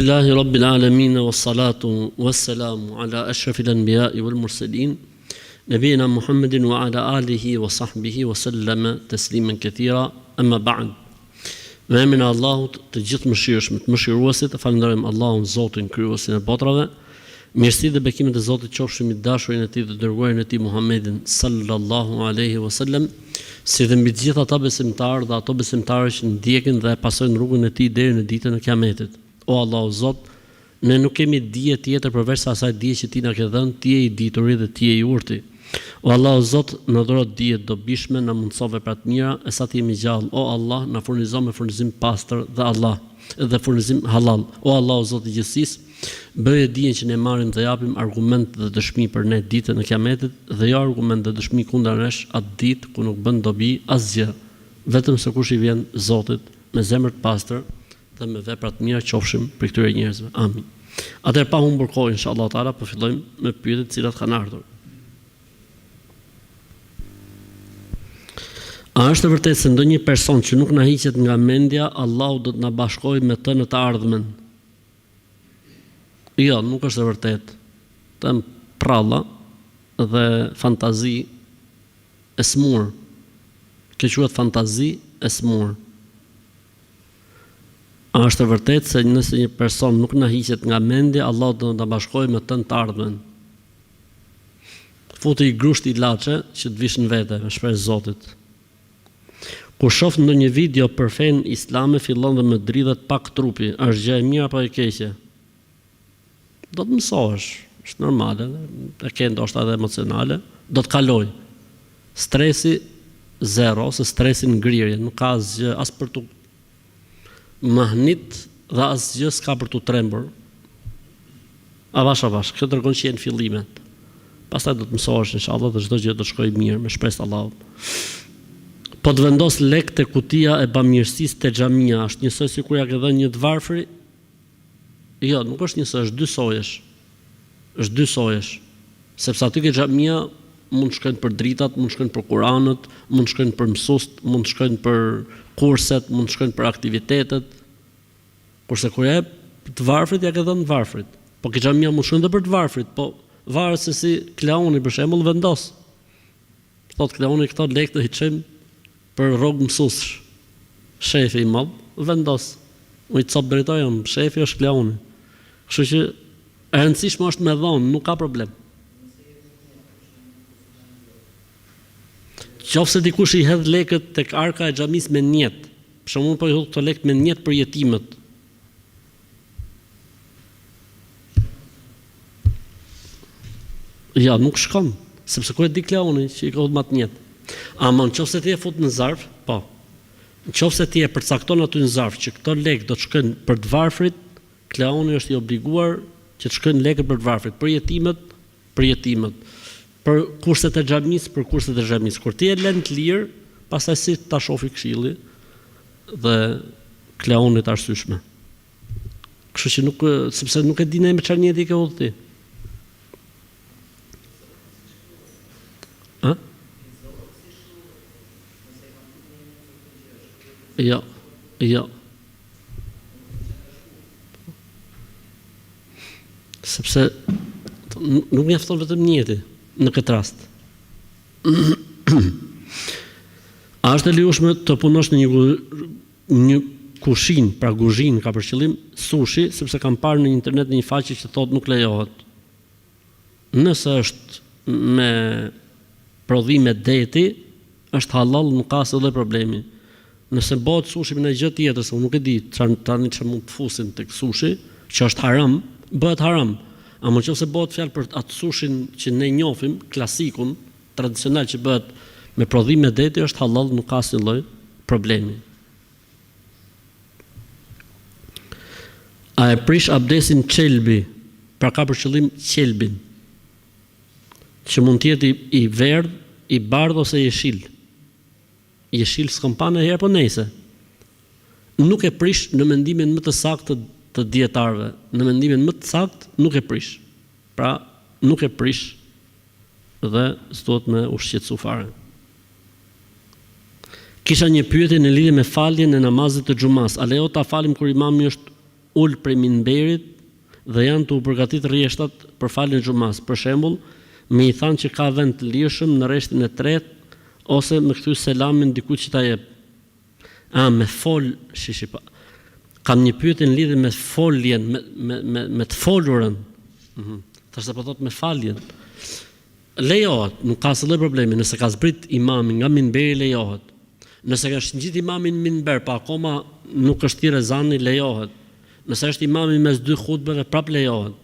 Alhamdulillahi Rabbil Alamin wassalatu wassalamu ala ashrafil anbiya'i wal mursalin nabiyina Muhammedin wa ala alihi wa sahbihi wa sallama tasliman kathira amma ba'd. Me emrin e Allahut të gjithë mëshirshëm, të mëshiruesit, falenderojmë Allahun Zotin krijuesin e botrave. Mirësitë dhe bekimet e Zotit qofshin mbi dashurin e Tij dhe dërguarin e Tij Muhammedin sallallahu alaihi wasallam, si dhe mbi të gjithë ata besimtarë dhe ato besimtarë që ndjekin dhe pasojnë rrugën e Tij deri në ditën e Kiametit. O Allahu Zot, ne nuk kemi dije tjetër përveç asaj dije që Ti na ke dhënë, Ti je i dituri dhe Ti je i urti. O Allahu Zot, na dhuro dije të dobishme, na mundso vepra të mira, e sa të jemi gjallë. O Allah, na furnizon me furnizim pastër dhe furnizim halal. O Allahu Zot i gjithësisë, bëje dijen që ne marrim dhe japim argument dhe dëshmi për ne ditën e Kiametit, dhe jo argument dhe dëshmi kundër nesh atë ditë ku nuk bën dobi asgjë, vetëm se kush i vjen Zotit me zemër të pastër dhe me vepra të mira qofshim për këtyre njerëzve. Amin. Atëherë pa humbur kohë inshallah taala, po fillojmë me pyetjet të cilat kanë ardhur. A është e vërtetë se ndonjë person që nuk na hiqet nga mendja, Allahu do të na bashkojë me të në të ardhmen? Jo, nuk është e vërtetë. Të pralla dhe fantazi e smur. Kjo quhet fantazi e smur. A është e vërtetë se nëse një person nuk na hiqet nga mendja, Allahu do të na bashkojë me të në të ardhmen? Futi i grushti i laçe që të vish në vete, me shpresë Zotit. Kur shoh ndonjë video për fenë islame, fillon dhe më dridhet pak trupi. Është gjë e mirë apo e keqe? Do të mësohesh, është normale, e ke ndoshta edhe emocionale, do të kaloj. Stresi zero, ose stresi ngrirje, nuk ka asgjë as për tu mahnit dhe asgjë s'ka për tu trembur. Avash, kjo tregon që janë fillimet. Pastaj do të mësohesh inshallah dhe çdo gjë do të shkojë mirë me shpresë Allahut. Po të vendos lek te kutia e bamirësisë te xhamia, është njësoj sikur ja ke dhënë një të varfri? Jo, nuk është njësoj, është dy sojesh. Është dy sojesh. Sepse aty ke xhamia mund shkojnë për dritat, mund shkojnë për Kuranët, mund shkojnë për mësuest, mund shkojnë për kurset, mund shkojnë për aktivitetet. Kurse kur ja të varfrit ja ke dhënë të varfrit. Po ke xhamia mund shkojnë edhe për të varfrit, po varet se si klauni për shembull vendos. Thot klauni këto lekë të hiqim për rrogë mësuessh. Shefi i madh vendos. Unë të copë drejtojëm, shefi është klauni. Kështu që e rëndësishme është me dhonë, nuk ka problem. Qofse dikush i hedh lekët tek arka e xhamisë me njet, për shembull po i hodh këto lekë me njet për jetimet. Ja, nuk shkon, sepse ku e di klauni që i ka hodh mat njet. Ama nëse ti e fut në zarf, po. Nëse ti e përcakton aty në zarf që këto lekë do të shkojnë për të varfrit, klauni është i obliguar që të shkojnë lekët për të varfrit, për jetimet, për kurset e xhamisë, për kurset e xhamisë. Kur ti e lën të lirë, pastaj si ta shofi këshilli dhe klaunit arsyeshme. Kështu që nuk, sepse nuk e di ne me çfarë njëti ke udhti. Ë? Jo. Sepse nuk mjafton vetëm njëti në këtë rast. A është e lejueshme të punosh në një kushinë, pra kuzhinë ka për qëllim sushi, sepse kam parë në internet një faqe që thotë nuk lejohet. Nëse është me prodhime deti, është halal, nuk ka asnjë problemi. Nëse bëhet sushi me një gjë tjetër, se unë nuk e di tani çfarë mund të fusin tek sushi, që është haram, bëhet haram. Ama nëse bëhet fjalë për atë sushin që ne njohim, klasikun, tradicional që bëhet me prodhime deti, është halal, nuk ka asnjë lloj problemi. A e prish abdesin qelbi, pra ka për qëllim qelbin, që mund të jetë i verdh, i bardhë ose i jeshil. Jeshil s'kam pa në herë, po nejse. Nuk e prish në mendimin më të saktë të dietarëve. Në mendimin më të saktë nuk e prish. Pra, nuk e prish dhe s'duhet me u shqetësu fare. Kisha një pyetje në lidhje me faljen e namazit të xumas. A lejo ta falim kur imami është ul prej minberit dhe janë të u përgatit rrjeshtat për faljen e xumas. Për shembull, me i thanë që ka vend të lirshëm në rreshtin e tretë ose me kthy selamin dikujt që ta jep. Me fol, pa. Kam një pyetje në lidhje me foljen, me të folurën. Thashë po thot me faljen. Lejohet, nuk ka asnjë problemi, nëse ka zbrit imami nga minberi lejohet. Nëse ka ngjit imamin në minber, pa akoma nuk është thirrë ezani, lejohet. Nëse është imami mes dy hutbeve, prap lejohet.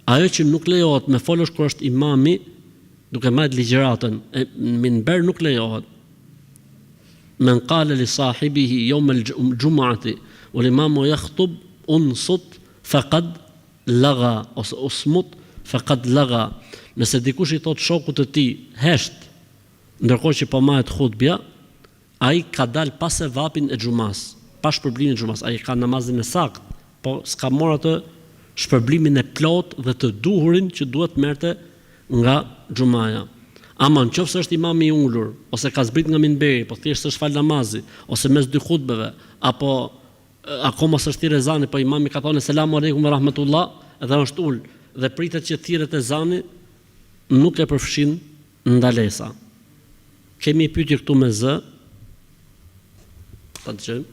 Ajo që nuk lejohet me folësh kur është imami, duke marrë ligjëratën, në minber nuk lejohet. Men qala li sahibihi yawm al-jum'ati wal imamu yakhutub unsut faqad laga ose usmut faqad laga. Nëse dikush i thot shokut të tij hesht ndërkohë që po marret hutbja, ai ka dal pas e vapin e xumas, pa shpërblimin e xumas, ai ka namazin e sakt, po s'ka marrë atë shpërblimin e plot dhe të duhurin që duhet merrte nga xumaja. Ama nëse është imami i ulur, ose ka zbrit nga minberi, po thjesht është fal namazi, ose mes dy hutbeve, apo akoma s'është thirrë ezani, po imami ka thonë selamu aleikum wa rahmatullah, dhe është ul dhe pritet që thirret ezani, nuk e përfshin ndalesa. Kemi pyetje këtu me zë. Ta dëgjojmë.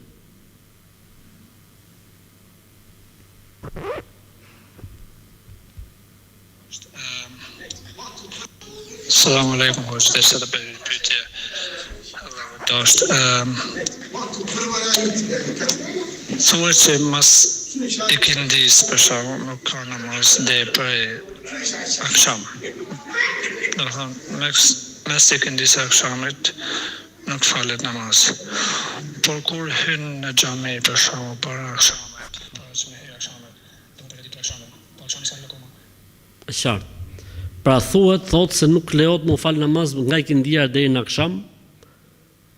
Selamu alaikum, hoqë, se të për pyetje. Do është, thuaj që mas ikindis për shumë, nuk ka namaz dhe për akşam. Do thonë, mes ikindis e akşamit, nuk falet namaz. Por kur hyn në xhami për shumë, para akşamit, para që me hyrë akşamit, do të reditur akşamit, po akşami sa në koma. Qartë. Pra thot se nuk lejohet mu fal namaz nga ikindia deri në akşam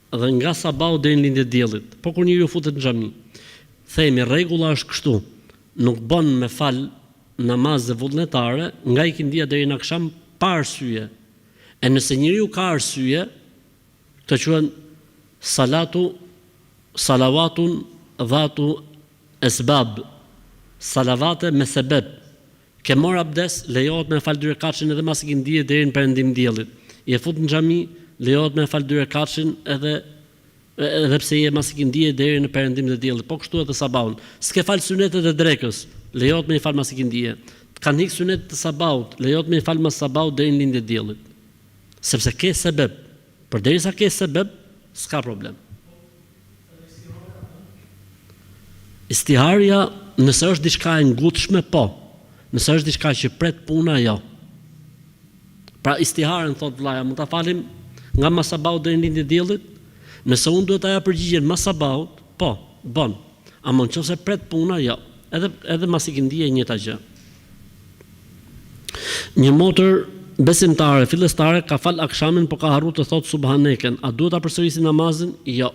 dhe nga sabahu deri në lindje e diellit. Po kur njeriu futet në xhami, themi rregulla është kështu, nuk bën me fal namazë vullnetare nga ikindia deri në akşam pa arsye. E nëse njeriu ka arsye, të quhen salavatun dhatu esbab, salavate me sebeb. Ke mor abdes, lejohet me fal 2 rekatëshin edhe mas ikindie deri në perëndim diellit. Je fut në xhami, lejohet me fal 2 rekatëshin edhe pse je mas ikindie deri në perëndim të diellit. Po kështu edhe sabahun. S'ke fal sunetet e drekës, lejohet me i fal mas ikindie. Kanë hik sunetet e sabahut, lejohet me i fal mas sabahut deri në lindje e diellit. Sepse ke sebeb. Përderisa ke sebeb, s'ka problem. Istiharja, nëse është diçka e ngutshme, po. Nëse është diçka që pret puna, jo. Pra istiharen, thot vllaja, mund ta falim nga masabahut deri në lindje e diellit? Nëse unë duhet aja përgjigjen masabahut, po, bën. Ama nëse pret puna, jo. Edhe mas ikindie njëjta gjë. Një motër besimtare, fillestare, ka fal akshamin, po ka harruar të thot subhaneken. A duhet ta përsërisë namazin? Jo.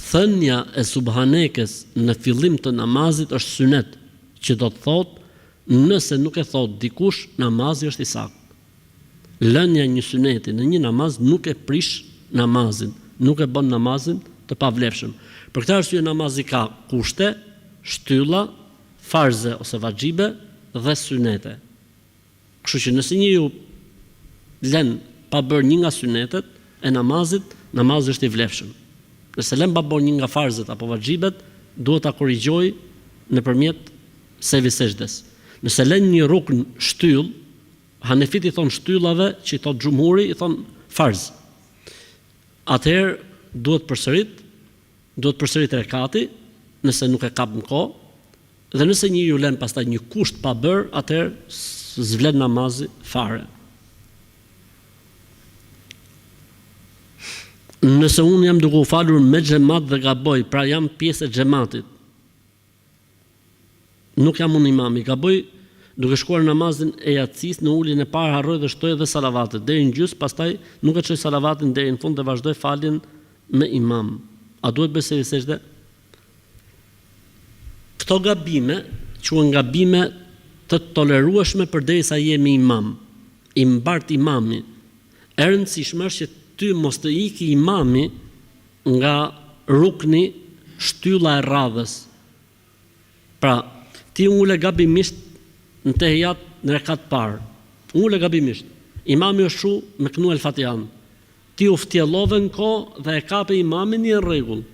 Thënia e subhanekes në fillim të namazit është sunet, që do të thotë nëse nuk e thot dikush, namazi është i saktë. Lënia një suneti në një namaz nuk e prish namazin, nuk e bën namazin të pavlefshëm. Për këtë arsye namazi ka kushte, shtylla, farze ose vaxhibe dhe sunete. Kështu që nëse njeriu lën pa bërë një nga sunetet e namazit, namazi është i vlefshëm. Nëse lën pa bërë një nga farzet apo vaxhibet, duhet ta korrigjojë nëpërmjet sevi sejdës. Nëse lën një rukn shtyll, Hanefit i thon shtyllave, që i thot xhumhuri i thon farz. Atëherë duhet përsërit rekati, nëse nuk e kap në kohë, dhe nëse njeriu lën pastaj një kusht pa bër, atëherë s'vlen namazi fare. Nëse unë jam duke u falur me xhamat dhe gaboj, pra jam pjesë e xhamatit, nuk jam unë imami, gaboj duke shkuar namazin e yatsis në uljen e parë, harroj dhe shtoj edhe salavatet deri në gjys, pastaj nuk e çoj salavatin deri në fund dhe vazhdoj faljen me imam. A duhet bëj sejdë sejdë? Këto gabime quhen gabime të tolerueshme përderisa je me imam, i mbart imami. E rëndësishme është që ty mos të iki imami nga rukni shtylla e radhës. Pra, ti ule gabimisht në tehijat në rekat parë. Ule gabimisht. Imami është shu me kënu el Fatihan. Ti u ftjellove në kohë dhe e kape imamin një rregull.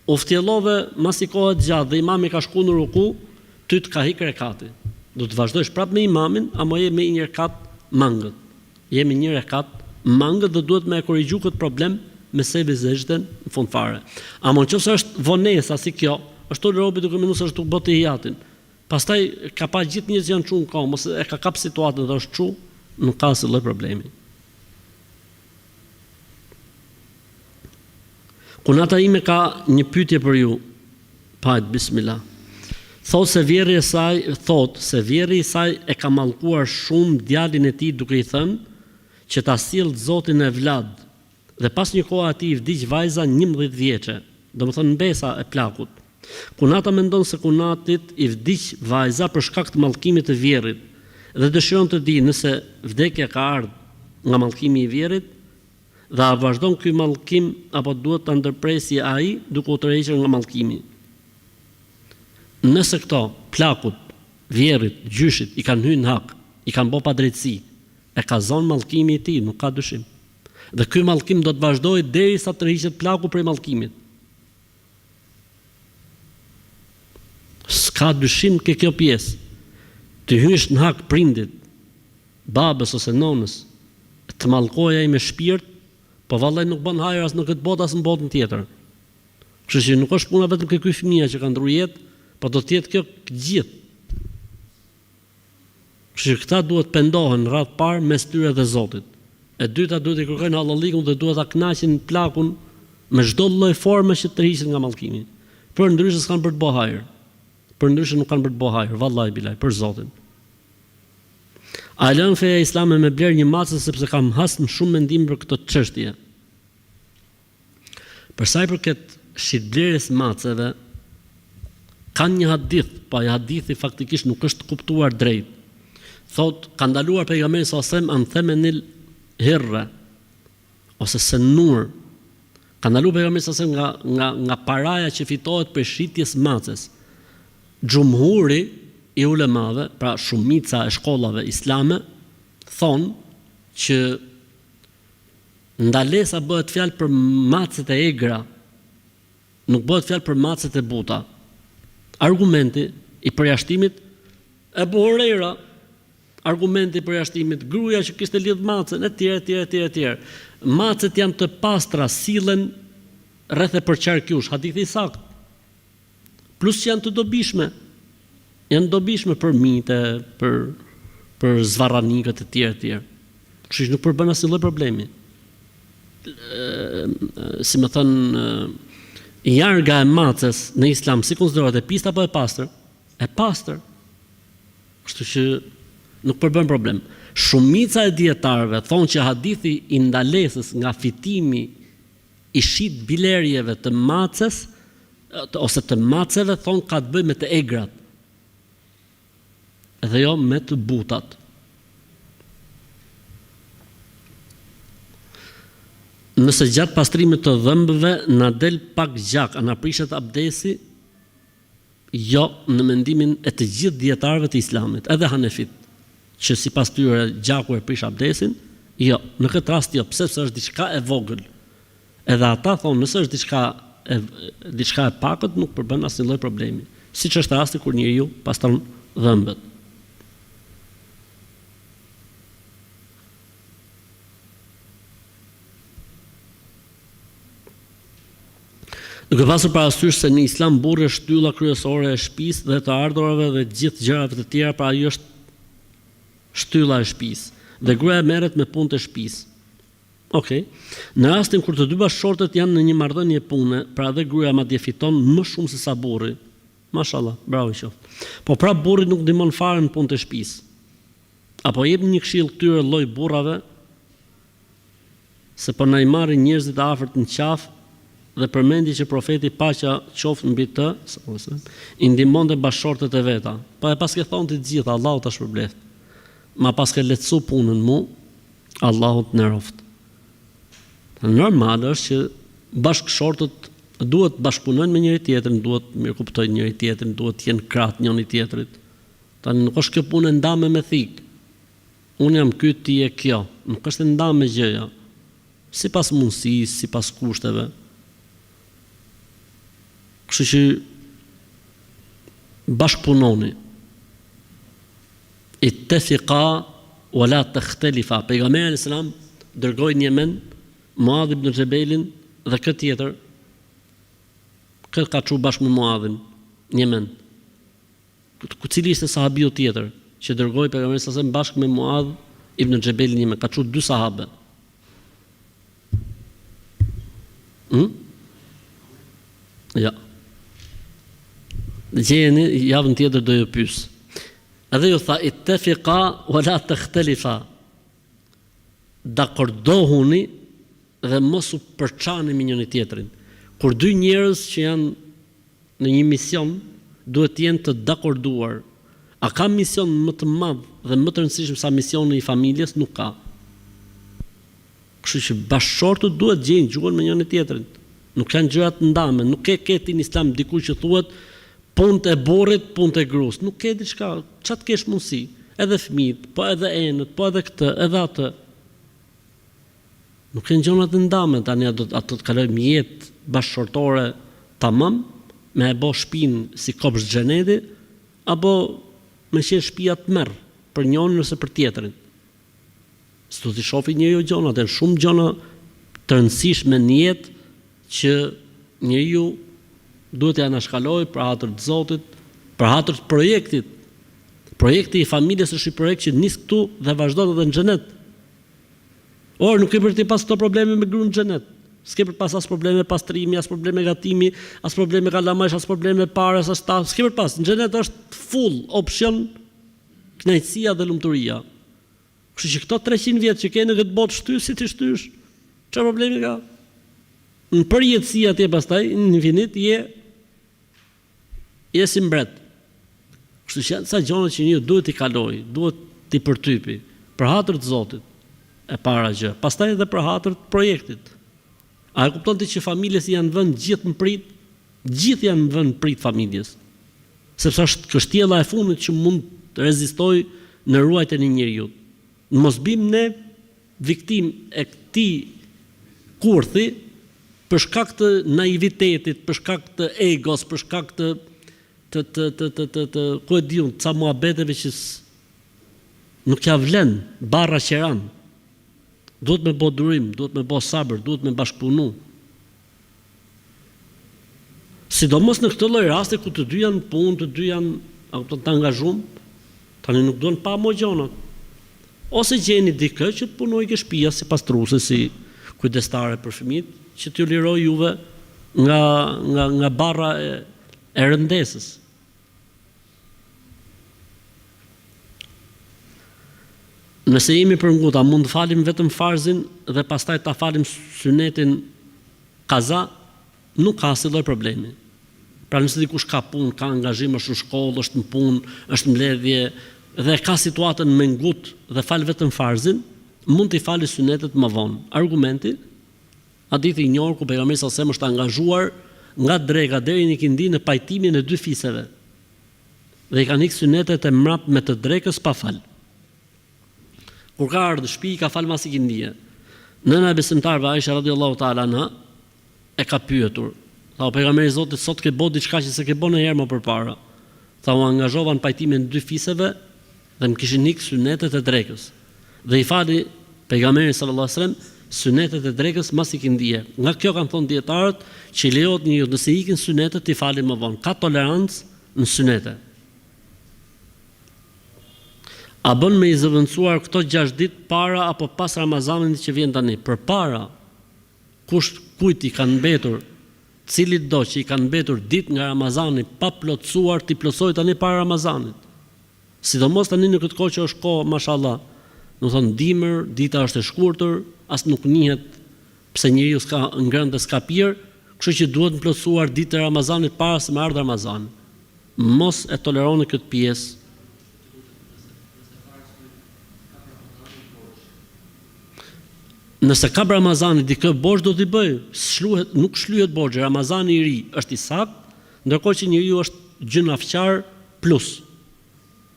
U ftjellove mas i kohët gjatë dhe imami ka shku në ruku, ty të ka hik rekati. Do të vazhdojsh prap me imamin, ama je me një rekat mangët. Je me një rekat mangët dhe duhet me e korrigju këtë problem me sebi zeshten në fund fare. Ama në qëfëse është vonesa si kjo, është të robi duke minu se është të botë i hijatin. Pastaj ka pa gjithë njës janë që në ka, mos e ka kap situatën dhe është që, nuk ka si lloj problemi. Kunata ime ka një pyetje për ju. Pajt, bismillah. Thot se vjerri i saj e ka mallkuar shumë djalin e tij duke i thënë që ta sjell Zotin e Vlad. Dhe pas një kohë atij i vdiq vajza 11 vjeçe, domethënë mbesa e plakut. Kunata mendon se kunatit i vdiq vajza për shkak të mallkimit të vjerrit dhe dëshiron të di nëse vdekja ka ardhur nga mallkimi i vjerrit dhe a vazhdon ky mallkim apo duhet ta ndërpresi ai duke u tërhequr nga mallkimi. Nëse këto plakut, vjerrit, gjyshit i kanë hyrë në hak, i kanë bërë padrejtësi, e ka zonë mallkimi i tij, nuk ka dyshim. Dhe ky mallkim do të vazhdojë derisa të tërhiqet plaku prej mallkimit. S'ka dyshim ke kjo pjesë. Të hysh në hak prindit, babës ose nonës, të mallkoja i me shpirt, po vallai nuk bën hajër as në këtë botë as në botën tjetër. Kështu që nuk është puna vetëm ke ky fëmijë që ka ndruar jetë, po do të jetë kjo gjithë. Kështu që këta duhet pendohen radh parë mes tyre dhe Zotit. E dyta duhet i kërkojnë hallallikun dhe duhet ta kënaqin plakun me çdo lloj forme që të tërhiqet nga mallkimi. Për ndryshe s'kan për të bëj hajër. Për ndryshe nuk kanë për të bëj hajër, vallahi bilaj, për Zotin. A lën feja islame me bler një macë sepse kam hasm shumë mendim për këtë çështje. Për sa i përket shitblerjes macëve, kanë një hadith, pa i hadithi faktikisht nuk është kuptuar drejt. Thot, ka ndaluar pejgamberi sallallahu alajhi wasallam an themenil hirra ose senur. Ka ndaluar pejgamberi sallallahu alajhi wasallam nga paraja që fitohet për shitjes macës. Xhumhuri i ulemave, pra shumica e shkollave islame, thonë që ndalesa bëhet fjalë për macet e egra, nuk bëhet fjalë për macet e buta. Argumenti i përjashtimit e Buhurejra, argumenti i përjashtimit, gruaja që kishte lidh macën, etj. Macet janë të pastra, sillen rreth e përqarkush, hadithi i saktë. Plus që janë të dobishme. Janë dobishme për mite, për zvarranikët e tjerë. Kështu që nuk përbën asnjë lloj problemi. Si më thënë, jarga e macës në islam si konsiderohet e pista apo e pastër? E pastër. Kështu që nuk përbën problem. Shumica e dietarëve thonë që hadithi i ndalesës nga fitimi i shit bilerjeve të macës ose të maceve thonë ka të bëjë me të egrat dhe jo me të butat. Nëse gjatë pastrimit të dhëmbëve na del pak gjak, a na prishet abdesi? Jo, në mendimin e të gjithë dietarëve të islamit, edhe hanefit, që sipas tyre gjaku e prish abdesin, jo, në këtë rast jo, pse është diçka e vogël. Edhe ata thonë, nëse është diçka e pakët, nuk përbën asnjë lloj problemi. Siç është rasti kur njeriu pastron dhëmbët. Duke pasur parasysh se në islam burri është shtylla kryesore e shtëpisë dhe të ardhurave dhe gjithë gjërave të tjera, pra ai është shtylla e shtëpisë dhe gruaja merret me punët e shtëpisë. Okej. Në rastin kur të dy bashkëshortët janë në një marrëdhënie pune, pra dhe gruaja madje fiton më shumë se sa burri. Mashallah, bravo qoftë. Po pra burri nuk ndihmon fare në punët e shtëpisë. Apo jep një këshill këtyre lloj burrave se po na I marrin njerëzit e afërt në qafë dhe përmendi që profeti paqja qoftë mbi të, I ndihmonte bashkëshortët e veta. Po e paske thonë të gjithë, Allahu ta shpërbleft. Ma paske lehtësu punën mu, Allahu të nderoft. Normal është që bashkëshortët Duhet bashkëpunojnë me njëri tjetrin, duhet mirëkuptojnë njëri tjetrin, duhet të jenë krahët njëri tjetrit. Tani nuk është kjo punë e ndame me thik. Unë jam ky, ti je kjo. Nuk është e ndame gjëja. Sipas mundësisë, sipas kushteve. Kështu që bashkëpunoni. Ittafiqa wala takhtalifa. Pejgamberi alayhis salam dërgoi në Yemen Muadh ibn Jabelin dhe këtë tjetër. Këtë ka çu bashkë me Muadhin në Yemen. Ku cili ishte sahabiu tjetër që dërgoi pejgamberi sa bashkë me Muadh ibn Jabelin në Yemen, ka çu dy sahabe. Ja. Gjeni javën tjetër do ju pyes. Edhe ju tha ittafiqa wala takhtalifa. Dakordohuni dhe mos u përçani me njëri tjetrin. Kur dy njerëz që janë në një mision duhet të jenë të dakorduar. A ka mision më të madh dhe më të rëndësishëm sa misioni i familjes? Nuk ka. Kështu që bashkëshortët duhet gjejnë gjuhën me njëri tjetrin. Nuk kanë gjëra të ndame, nuk ke ketin islam diku që thuhet punë e burrit, punë e gruas. Nuk ke diçka, çat kesh mundsi, edhe fëmijët, po edhe enët, po edhe këtë, edhe atë. Nuk kanë gjëra të ndame, tani ato të kalojmë jetë bashkëshortore tamam, me e bo shpinë si kopsh xheneti, apo me qenë shtëpia të merr për njërin ose për tjetrin. S'do të shofi njeriu gjona, janë shumë gjona të rëndësishme në jetë që njeriu duhet të anashkalojë për hatër të Zotit, për hatër të projektit. Projekti i familjes është një projekt që nis këtu dhe vazhdon edhe në xhenet. Nuk ke për të pas këto probleme me gruan në xhenet. S'ke për pas as probleme pastrimi, as probleme gatimi, as probleme kalamajsh, as probleme pares, as ta, s'ke për pas. Në xhenet është full option kënaqësia dhe lumturia. Kështu që këto 300 vjet që ke në këtë botë shtysh si ti shtysh, çfarë problemi ka? Në përjetësi atje pastaj në infinit je si mbret. Kështu që sa gjëra që një duhet i kaloj, duhet t'i përtypi për hatër të Zotit e para gjë, pastaj edhe për hatër të projektit. A e kupton ti që familjes janë vënë gjithë në prit? Gjithë janë vënë në prit familjes. Sepse është kështjella e fundit që mund të rezistojë në ruajtjen e njeriu. Mos bim ne viktim e këtij kurthi për shkak të naivitetit, për shkak të egos, për shkak të ku e diun, ca muhabeteve që nuk ja vlen, barra qeran. Duhet me bo durim, duhet me bo sabër, duhet me bashkëpunu. Sidomos në këtë lloj raste ku të dy janë punë, të dy janë të angazhuar, tani nuk duhen pa mo gjonat. Ose gjeni dikë që të punojë ke shtëpia si pastruese, si kujdestare për fëmijët, që t'ju liroj juve nga barra e rëndesës. Nëse jemi për nguta, mund të falim vetëm farzin dhe pastaj ta falim sunetin kaza, nuk ka asnjë lloj problemi. Pra nëse dikush ka punë, ka angazhim, është në shkollë, është në punë, është në mbledhje dhe ka situatën me ngut dhe fal vetëm farzin, mund t'i fali sunetet më vonë. Argumenti hadithi i njohur ku pejgamberi sa sem është angazhuar nga dreka deri në ikindi në pajtimin e dy fiseve. Dhe i kanë ikë sunetet e mrap me të drekës pa fal. Kur ka ardhur në shtëpi ka fal mas ikindie. Nëna e besimtarve Aisha radhiyallahu ta'ala anha e ka pyetur. Tha pejgamberi i Zotit sot ke bë diçka që s'e ke bën herë më përpara. Tha u angazhova në pajtimin e dy fiseve dhe më kishin ikë sunetet e drekës. Dhe i fali pejgamberi sallallahu alajhi wasallam sunetet e drekës mas ikindie. Nga kjo kanë thonë dietarët që lejohet njeriu nëse ikin sunetet t'i falë më vonë. Ka tolerancë në sunete. A bën me i zëvendësuar këto 6 ditë para apo pas Ramazanit që vjen tani? Përpara, kujt i kanë mbetur, cilit do që i kanë mbetur ditë nga Ramazani pa plotësuar, t'i plotësoj tani para Ramazanit. Sidomos tani në këtë kohë që është kohë, mashallah, do të thonë dimër, dita është e shkurtër, as nuk njihet pse njeriu s'ka ngrënë dhe s'ka pirë, kështu që duhet të plotësuar ditën e Ramazanit para se të ardhë Ramazani. Mos e toleroni këtë pjesë. Nëse ka Ramazani dikë borxh do t'i bëj, nuk shlyhet borxhi. Ramazani i ri është i saktë, ndërkohë që njeriu është gjynafqar plus.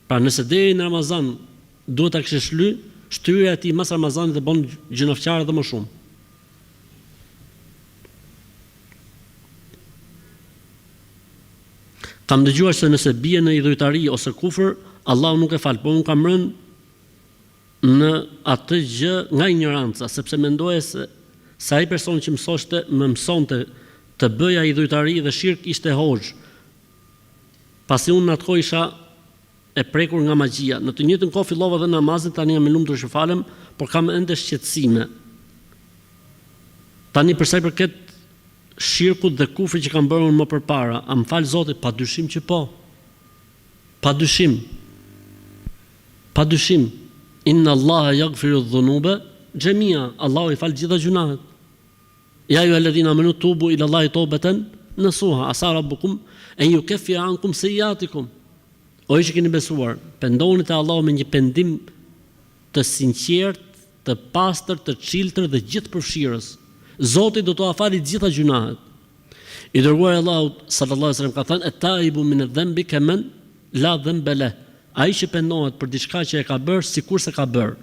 Pra nëse deri në Ramazan duhet ta kishte shly, shtyrja e tij mas Ramazanit e bën gjynafqar edhe më shumë. Kam dëgjuar se nëse bie në idhujtari ose kufër, Allahu nuk e fal, por unë kam rënë në atë gjë nga ignoranca, sepse mendoja se ai person që më mësonte të bëja idhujtari dhe shirk ishte hoxh. Pasi unë në atë kohë isha e prekur nga magjia. Në të njëjtën kohë fillova dhe namazin, tani jam i lumtur që falem, por kam ende shqetësime. Tani për sa i përket shirkut dhe kufrit që kam bërë unë më përpara, a më fal Zoti? Padyshim që po. Padyshim. Inna Allaha yaghfiru dhunuba jami'a. Allahu i fal gjitha gjunahet. Ya ayyuhalladhina amanu tubu ila Allahi tawbatan nasuha. Asa rabbukum an yukaffira ankum sayyi'atikum. O që keni besuar, pendoni te Allahu me një pendim të sinqert, të pastër, të çiltër dhe gjithë përfshirës. Zoti do t'ua falë gjitha gjunahet. I dërguari Allahut sallallahu alaihi wasallam ka thënë: "Et-taibu min adh-dhanbi kaman la dhanba lah." Ai që pendohet për diçka që e ka bërë, sikur se ka bërë.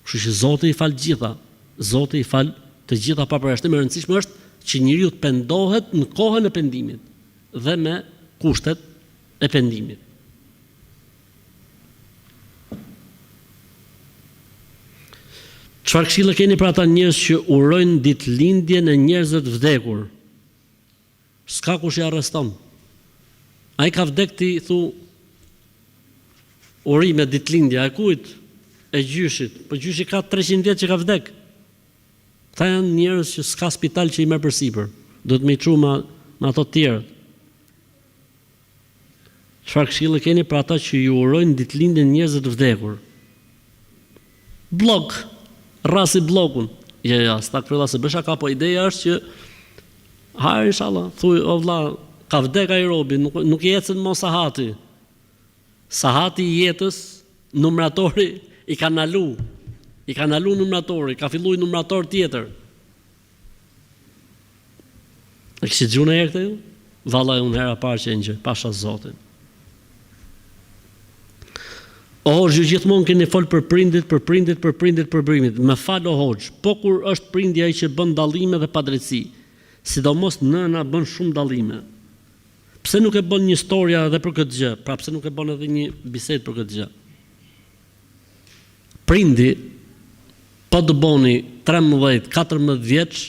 Kështu që Zoti i fal gjitha. Zoti i fal të gjitha pa përjashtim. E rëndësishme është që njeriu të pendohet në kohën e pendimit dhe me kushtet e pendimit. Çfarë këshilla keni për ata njerëz që urojnë ditëlindjen e njerëzve të vdekur? S'ka kush i arreston. Ai ka vdek ti thu urime ditëlindja e kujt? E gjyshit. Po gjyshi ka 300 vjet që ka vdek. Këta janë njerëz që s'ka spital që i merr përsipër. Duhet me i çu me ato të tjerë. Çfarë këshillë keni për ata që ju urojnë ditëlindjen e njerëzve të vdekur? Blog, rasi blogun. Ja, stakfirullah se bësha ka, po ideja është që hajë inshallah, thuj o vlla, ka vdek ai robi, nuk i ecën mo sahati. Sahati i jetës, numratori i ka nalu numratori, ka filluar numrator tjetër. E kështë gjune e këte ju? Valla e unë hera parë që e një, pasha Zotin. O hoxh, ju gjithmonë keni fol për prindit, për brimit. Me fal o hoxh, po kur është prindi ai që bën dallime dhe padrejtësi, sidomos nëna bën shumë dallime. Pse nuk e bën një historia edhe për këtë gjë? Pra pse nuk e bën edhe një bisedë për këtë gjë? Prindi, po të boni 13-14 vjeç,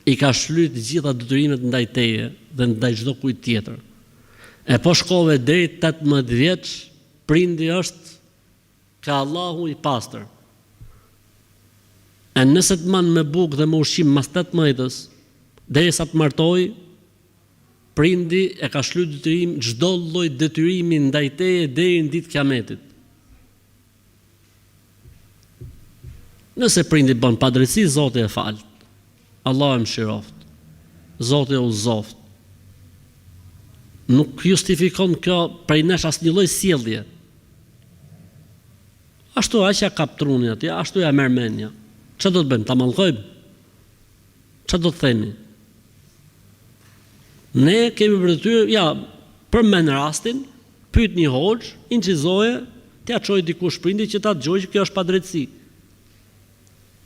i ka shlyt gjitha detyrimet ndaj teje dhe ndaj çdo kujt tjetër. E po shkove deri 18 vjeç, prindi është ka Allahu i pastër. E nëse të manë me bukë dhe me ushqim mas 18-ës, derisa të martoj, prindi e ka shlyt detyrim, çdo lloj detyrimi ndaj teje deri në ditë kiametit. Nëse prindi bën padrejtësi, Zoti e fal. Allah e mëshiroft. Zoti e uzoft. Nuk justifikon kjo prej nesh asnjë lloj sjellje. Ashtu aq ja kap trunin atje, ashtu ja merr mendja. Çfarë do të bëjmë? Ta mallkojmë? Çfarë do të themi? Ne kemi për detyrë, ja, përmend rastin, pyet një hoxh, incizoje, t'ia çoj dikush prindi që ta dëgjojë që kjo është padrejtësi.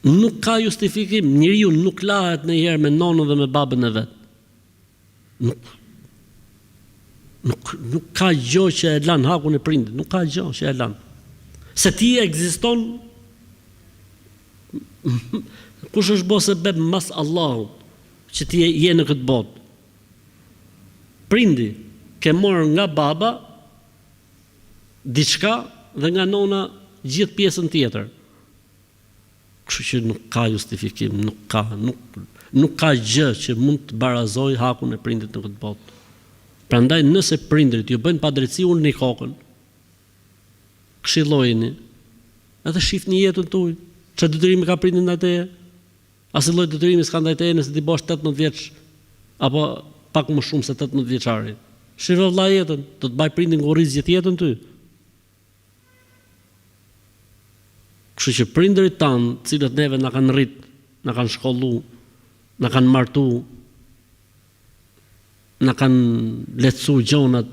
Nuk ka justifikim, njeriu nuk lahet ndonjëherë me nonën dhe me babën e vet. Nuk ka gjë që e lan hakun e prindit, nuk ka gjë që e lan. Se ti ekziston, kush është bo sebeb mas Allahut që ti je në këtë botë? Prindi ke marrë nga baba diçka dhe nga nona gjithë pjesën tjetër. Kështu që nuk ka justifikim, nuk ka gjë që mund të barazoj hakun e prindit në këtë botë. Prandaj nëse prindrit ju bëjnë padrejtësi, ulni kokën, këshillojeni, edhe shifni jetën tuaj. Çfarë detyrimi ka prindi ndaj teje? Asnjë lloj detyrimi s'ka ndaj teje nëse ti bosh 18 vjeç apo pak më shumë se 18 vjeçari. Shifo vëlla jetën, do të baj prindin ngurriz gjithë jetën ty. Kështu që prindërit tanë, cilët neve na kanë rrit, na kanë shkollu, na kanë martu, na kanë lehtësu gjonat,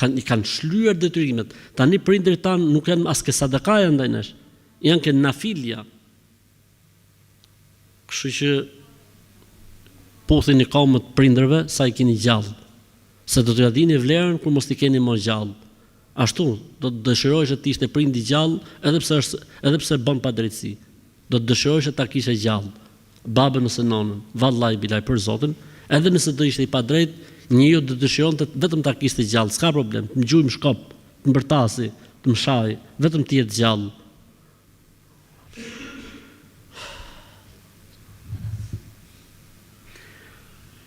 i kanë shlyer detyrimet. Tani prindërit tanë nuk janë as ke sadakaja ndaj nesh, janë ke nafilja. Kështu që puthini kamët prindërve sa i keni gjallë, se do t'ja dini vlerën kur mos t'i keni më gjallë. Ashtu, do të dëshirojsh të ishte prindi gjallë, edhe pse bën padrejtësi. Do të dëshirojsh ta kishe gjallë, babën ose nonën, vallai bilaj për Zotin, edhe nëse do ishte i padrejt, njeriu do të dëshironte vetëm ta kishte gjallë, s'ka problem, të mgjujmë shkop, të mbërtasi, të mshaj, vetëm të jetë gjallë.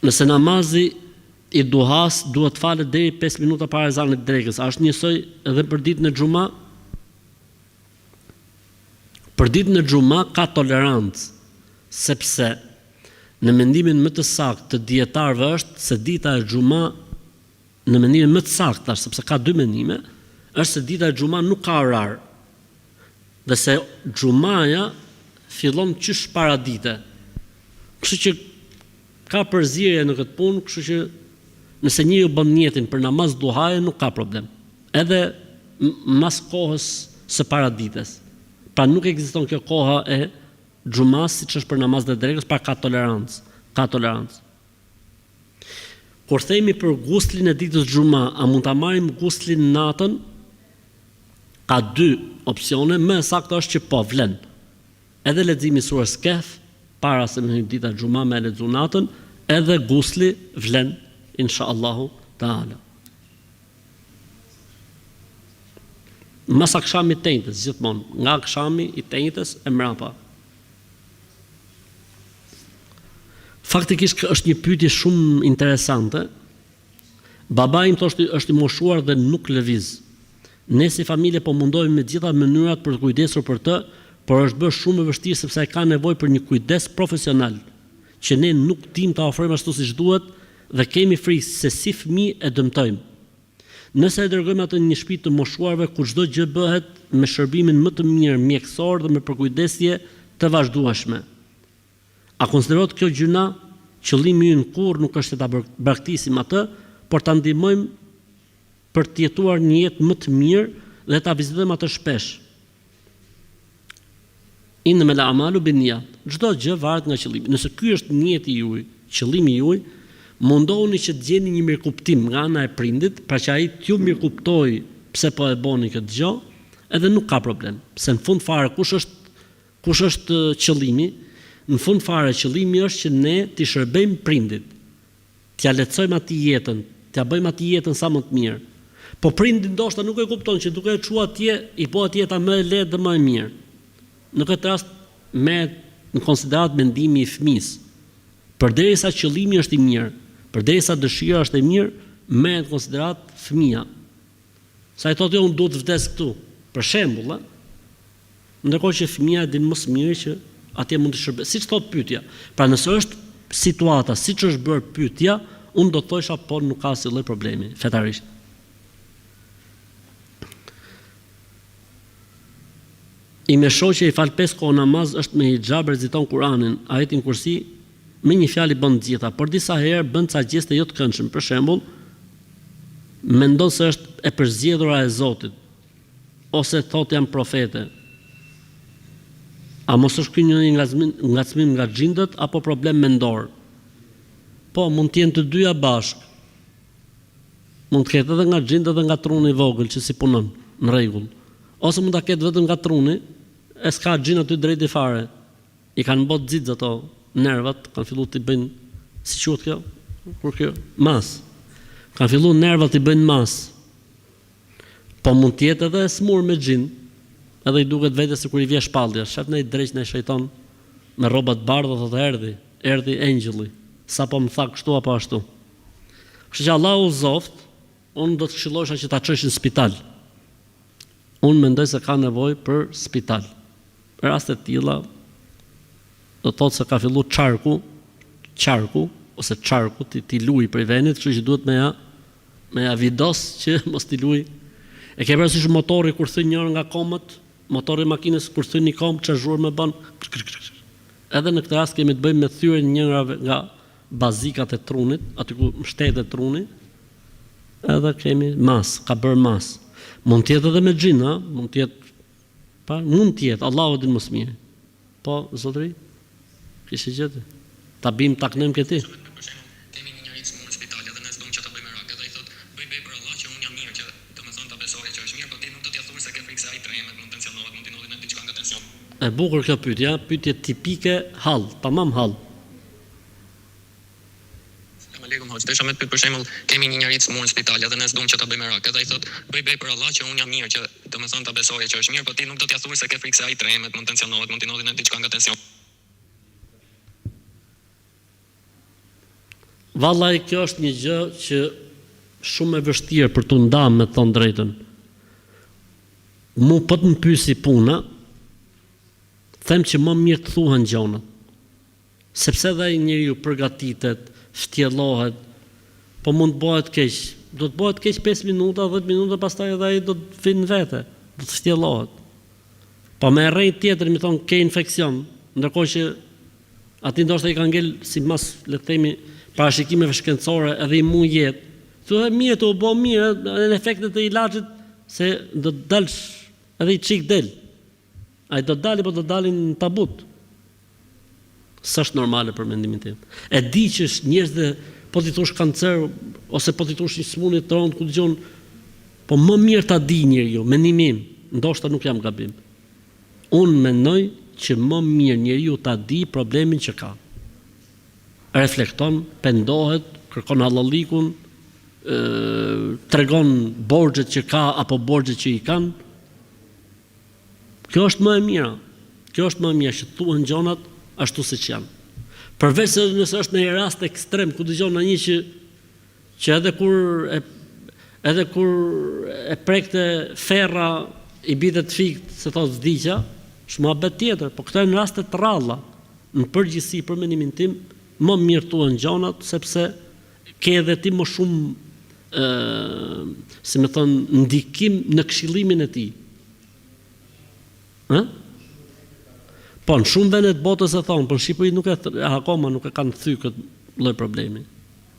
Nëse namazi i duhas duhet falet deri 5 minuta para ezanit drekës, a është njësoj edhe për ditën e xhuma? Për ditën e xhuma ka tolerancë, sepse në mendimin më të saktë të dietarëve është se dita e xhuma, në mendimin më të saktë, sepse ka dy mendime, është se dita e xhuma nuk ka orar. Dhe se xhumaja fillon qysh para dite. Kështu që ka përzierje në këtë punë, kështu që nëse njeriu bën niyetin për namaz duhaje nuk ka problem. Edhe mas kohës së paradites. Pra nuk ekziston kjo koha e xhumas siç është për namaz dhe drekës, pra ka tolerancë, ka tolerancë. Kur themi për guslin e ditës xhuma, a mund ta marrim guslin natën? Ka dy opsione, më saktë është që po vlen. Edhe leximi i surës Kehf para se me dita xhuma me lexu natën, edhe gusli vlen inshallahu taala. Mas akşami i tëjtës gjithmonë, nga akşami i tëjtës e mrapa. Faktikisht është një pyetje shumë interesante. Babai im thoshte është i moshuar dhe nuk lëviz. Ne si familje po mundohemi me gjitha mënyrat për të kujdesur për të, por është bërë shumë e vështirë sepse ai ka nevojë për një kujdes profesional, që ne nuk dim ta ofrojmë ashtu siç duhet dhe kemi frikë se si fëmijë e dëmtojmë. Nëse e dërgojmë atë në një shtëpi të moshuarve ku çdo gjë bëhet me shërbimin më të mirë mjekësor dhe me përkujdesje të vazhdueshme. A konsiderohet kjo gjëna? Qëllimi ynë kurrë nuk është ta braktisim atë, por ta ndihmojmë për të jetuar një jetë më të mirë dhe ta vizitojmë atë shpesh. Innamal a'malu binniyat. Çdo gjë varet nga qëllimi. Nëse ky është niyeti juaj, qëllimi juaj, mundohuni që të gjeni një mirëkuptim nga ana e prindit, pra që ai t'ju mirëkuptojë pse po e bëni këtë gjë, edhe nuk ka problem. Se në fund fare kush është qëllimi? Në fund fare qëllimi është që ne t'i shërbejmë prindit, t'ja lehtësojmë atij jetën, t'ja bëjmë atij jetën sa më të mirë. Po prindi ndoshta nuk e kupton që duke e çuar atje i bëhet jeta më e lehtë dhe më e mirë. Në këtë rast merret në konsiderat mendimi i fëmisë. Përderisa qëllimi është i mirë, përderisa dëshira është e mirë, merret në konsiderat fëmia. Sa i thotë unë duhet të vdes këtu, për shembull, ndërkohë që fëmia din më së miri që atje mund të shërbejë. Siç thot pyetja. Pra nëse është situata siç është bërë pyetja, unë do të thosha po nuk ka asnjë lloj problemi fetarisht. I me shoqe i fal 5 kohë namaz është me hijab, reziton Kur'anin, ajetin Kursi, me një fjalë bën të gjitha, por disa herë bën ca gjeste jo të këndshme. Për shembull, mendon se është e përzgjedhura e Zotit, ose thotë jam profete. A mos është ky një ngacmim nga xhindët apo problem mendor? Po, mund të jenë të dyja bashkë. Mund të ketë edhe nga xhindët dhe nga truni i vogël që si punon, në rregull. Ose mund ta ketë vetëm nga truni, e s'ka xhin aty drejt i fare. I kanë bot xixh ato nervat, kanë filluar të bëjnë, si quhet kjo? Kur kjo? Mas. Kanë filluar nervat të bëjnë mas. Po mund të jetë edhe smur me xhin. Edhe i duket vetes sikur i vjen shpallja. Shef në drejt në shejton me rroba të bardha, thotë erdhi engjëlli. Sapo më tha kështu apo ashtu. Kështu që Allahu zoft, unë do të këshillosha që ta çosh në spital. Unë mendoj se ka nevojë për spital. Për raste të tilla, do thotë se ka filluar qarku ose çarku ti luaj për venit, kështu që duhet me ja vidos që mos ti luaj. E ke parasysh motori kur thyn njëri nga komët, motori i makinës kur thyn një kom çazhur më bën. Edhe në këtë rast kemi të bëjmë me thyrjen njëra nga bazikat e trunit, aty ku mbështetet truni. Edhe kemi mas, ka bërë mas. Mund të jetë edhe me xhin, ha, mund të jetë, Allahu din më së miri. Po, zotëri, kishe gjetë. Ta bim ta kënojmë këti. Kemi një njerëz në spital dhe ne s'dum që ta bëjmë merak, edhe I thot, bëj për Allah që unë jam mirë, që domethënë ta besoj që është mirë, por ti nuk do t'ia thuash se ke frikë se ai tremet, mund tensionohet, mund t'i ndodhi në diçka nga tension. E bukur kjo pyetje tipike hall, tamam hall. Aleikum hoc, desha me të pyet për shembull, kemi një njerëz në spital dhe ne s'dum që ta bëjmë merak, edhe I thot, bëj për Allah që unë jam mirë, që domethënë ta besoj që është mirë, por ti nuk do t'ia thuash se ke frikë se ai tremet, mund tensionohet, mund t'i ndodhi në diçka nga tension. Vallai, kjo është një gjë që shumë e vështirë për t'u ndarë me thënë drejtën. Mu po të më pyesi puna, them që më mirë të thuhen gjonat. Sepse dhe ai njeriu përgatitet, shtjellohet, po mund të bëhet keq. Do të bëhet keq 5 minuta, 10 minuta, pastaj edhe ai do të vinë vete, do të shtjellohet. Po me rrejt tjetër, mi thonë, ke infekcion, ndërkohë që ati ndoshta I ka ngel si mas, le të themi, parashikimeve shkencore edhe I mu jetë. Thuhet mirë të u bë mirë, në efektet e ilaçit se do të dalsh edhe I çik del. Ai do të dali, po do të dalin në tabut. S'është normale për mendimin tim. E di që njerëz dhe po ti thosh kancer ose po ti thosh një smundje të rëndë ku dëgjon, po më mirë ta di njeriu, mendimi im, ndoshta nuk jam gabim. Unë mendoj që më mirë njeriu ta di problemin që ka. Reflekton, pendohet, kërkon hallallikun, tregon borxhet që ka apo borxhet që I kanë. Kjo është më e mira. Kjo është më e mira që thuhen gjonat ashtu siç janë. Përveç se nëse është në një rast ekstrem ku dëgjon në një që edhe kur e prekte ferra I bitet fikt se thot vdiqja, është mohabet tjetër, po këto janë raste të rralla. Në përgjithësi për mendimin tim, më mirë thuhen gjonat sepse ke edhe ti më shumë si më thon ndikim në këshillimin e tij. Po, në shumë vende të botës e thonë, por në Shqipëri akoma nuk e kanë thyr këtë lloj problemi.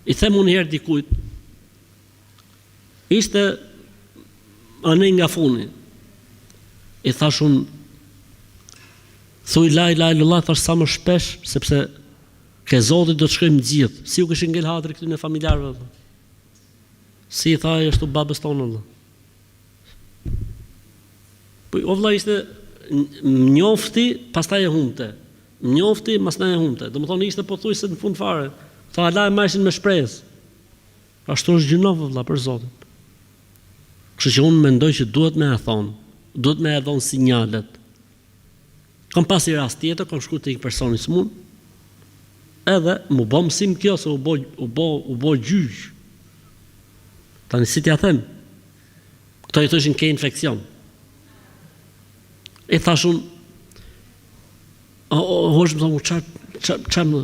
I them unë herë dikujt, ishte anë nga funi. I thash unë, thuj la ilaha illallah, thash sa më shpesh, sepse ke Zotit do të shkojmë gjithë. Si u kishin ngel hatri këtu në familjarëve. Si I tha ashtu babës tonë. Po o vëlla ishte njofti, pastaj e humte. Njofti, pastaj e humte. Domethënë ishte pothuajse në fund fare. Tha ala e marrin me shpresë. Ashtu është gjinov vëlla për Zotin. Kështu që unë mendoj që duhet me e thonë, duhet me e dhonë sinjalet. Kam pasi rast tjetër, kam shku të një personi s'mun, edhe mu bo mësim kjo se u bo gjyq. Tani si t'ja them, këto I thëshin ke infekcion. I thashun, hosh më thonë, qarë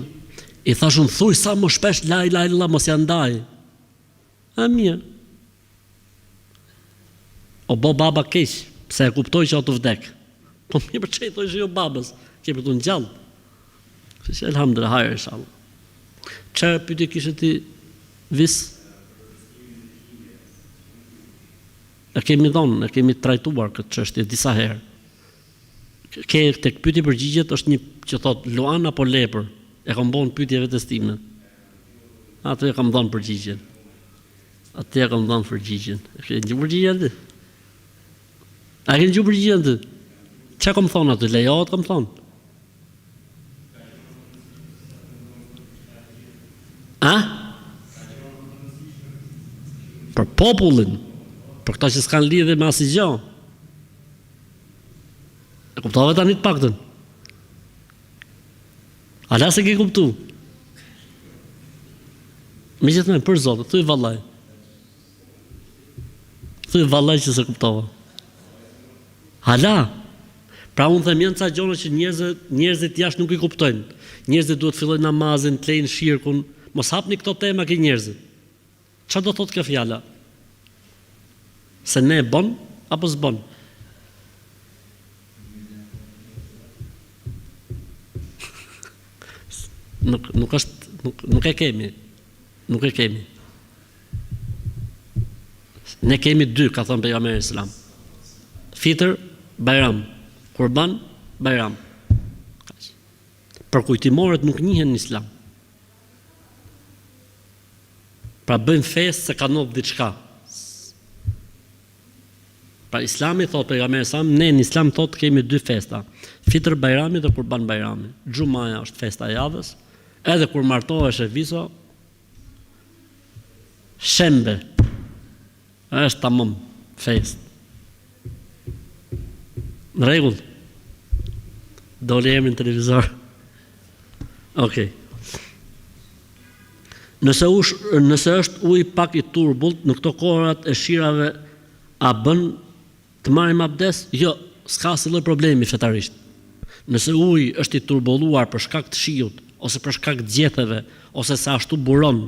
I thashun, thuj sa më shpesh, la ilaha illallah, mos janë ndaj. A mirë. O bo baba keq, pse e kuptoj që o të vdek. Po mirë për që I thoj që jo babës, ke për të në gjallë. Që elhamdulillah, hajër inshallah. Çfarë pyetje kishe ti vis? E kemi dhonë, e kemi trajtuar këtë çështje disa herë. Tek pyetje përgjigjet është një që thot luan apo lepër. E kam bënë pyetje vetes time. Atë e kam dhënë përgjigjen. Atë e kam dhënë përgjigjen. E ke një përgjigje atë? A ke një përgjigje atë? Çka kam thonë atë? Lejohet kam thonë. Për popullin, për këta që s'kan lidhje me asnjë gjë. E kuptove tani të paktën. Ala se ke kuptu. Megjithatë për Zotin, thuaj vallaj. Thuaj vallaj që se kuptova. Hala. Pra unë them janë ca gjëra që njerëzit jashtë nuk I kuptojnë. Njerëzit duhet fillojnë namazin, të lejnë shirkun, mos hapni këto tema ke njerëzit. Çfarë do thotë kjo fjala? Se ne e bon apo s'bon? nuk e kemi. Nuk e kemi. Ne kemi dy, ka thënë pejgamberi Islam. Fitr, Bajram, Kurban, Bajram. Përkujtimorët nuk njihen në Islam. Pra bëjmë fest se ka ndodhur diçka. Pra Islami thot pejgamberi Islam, ne në Islam thot kemi dy festa. Fitr Bajrami dhe Kurban Bajrami. Xhumaja është festa e javës, edhe kur martohesh e viso, shembe. Është tamam fest. Në rregull. Doli emri në televizor. Okej. Nëse është ujë pak i turbullt në këto kohërat e shirave, a bën të marrim abdes? Jo, s'ka asnjë problemi fetarisht. Nëse uji është i turbulluar për shkak të shiut, ose për shkak të gjetheve, ose se ashtu buron,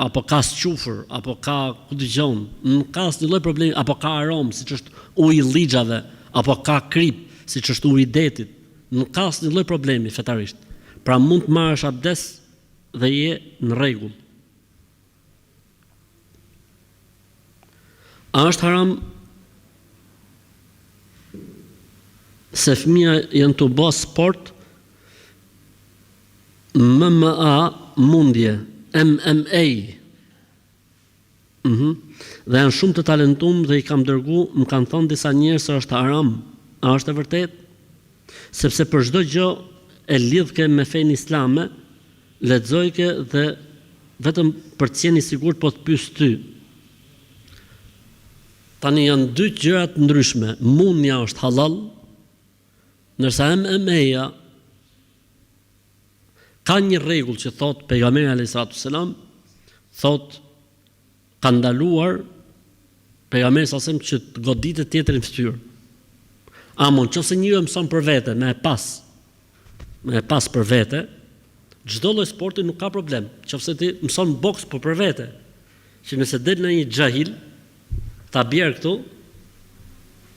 apo ka squfër, apo ka ku dëgjon, nuk ka asnjë lloj problemi, apo ka aromë, siç është uji i llixhave, apo ka krip, siç është uji i detit, nuk ka asnjë lloj problemi fetarisht. Pra mund të marrësh abdes dhe je në rregull. A është haram se fëmija janë të bë sport, MMA, mundje, MMA, dhe janë shumë të talentum dhe i kam dërgu, më kanë thonë disa njerëz se është haram. A është e vërtet? Sepse për çdo gjë e lidhke me fenë islame, lexojke dhe vetëm për të qenë i sigurt po të pyes ty. Tani janë dy gjëra të ndryshme. Mundja është halal, ndërsa MMA-ja ka një rregull që thot pejgamberi alayhis salam, thot ka ndaluar pejgamberi sa sem që të goditet tjetrin fytyrë. Amon, nëse njëri mëson për vete, me e pas për vete, çdo lloj sporti nuk ka problem. Nëse ti mëson boks për vete, që nëse del në një xhahil, ta bjerë këtu,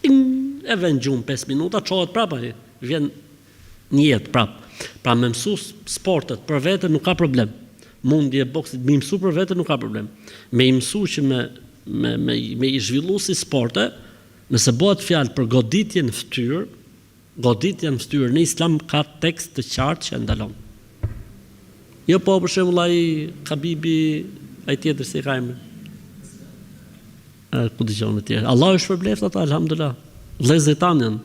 e vën gjumë 5 minuta, çohet prapë ai, vjen një jetë prapë. Pra me mësu sportet për vete nuk ka problem. Mundje boksit me mësu për vete nuk ka problem. Me i mësu që me i zhvillu si sporte, nëse bëhet fjalë për goditje në fytyrë, në Islam ka tekst të qartë që e ndalon. Jo po për shembull ai Habibi, ai tjetër si ka emrin. Ku dëgjon e tjerë. Allah është shpërbleft ata, alhamdulillah. Vëllezërit tanë janë.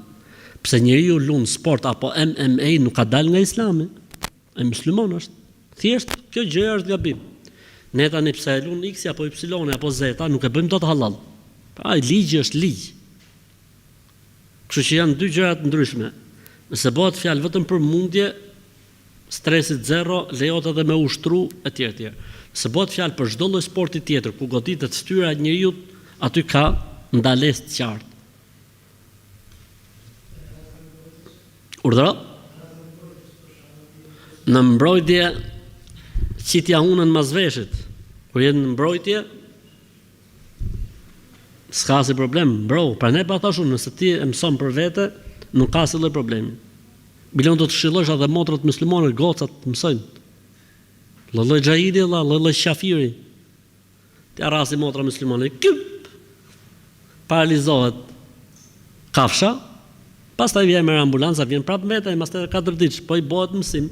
Pse njeriu lun sport apo MMA nuk ka dalë nga Islami. Ai musliman është. Thjesht kjo gjë është gabim. Ne tani pse e lun X apo Y apo Z, nuk e bëjmë dot halal. Pra ai ligji është ligj. Kështu që janë dy gjëra të ndryshme. Nëse bëhet fjalë vetëm për mundje, stresit zero, lejohet edhe me ushtru etj. Nëse bëhet fjalë për çdo lloj sporti tjetër ku goditet fytyra e njeriu, aty ka ndalesë të qartë. Urdhëro? Në mbrojtje qitja hunën mazveshit. Kur jetë në mbrojtje, s'ka si problem, pra ne pa thashun, nëse ti e mëson për vete, nuk ka si lloj problemi. Bilon do të këshillosh edhe motrat muslimane, gocat të mësojnë. Lloj xhaidi, lloj shafiri. Ti arrasi motra muslimane, paralizohet kafsha, pastaj vjen me ambulanca, vjen prapë vete, mas të 4 ditë, po i bëhet mësim,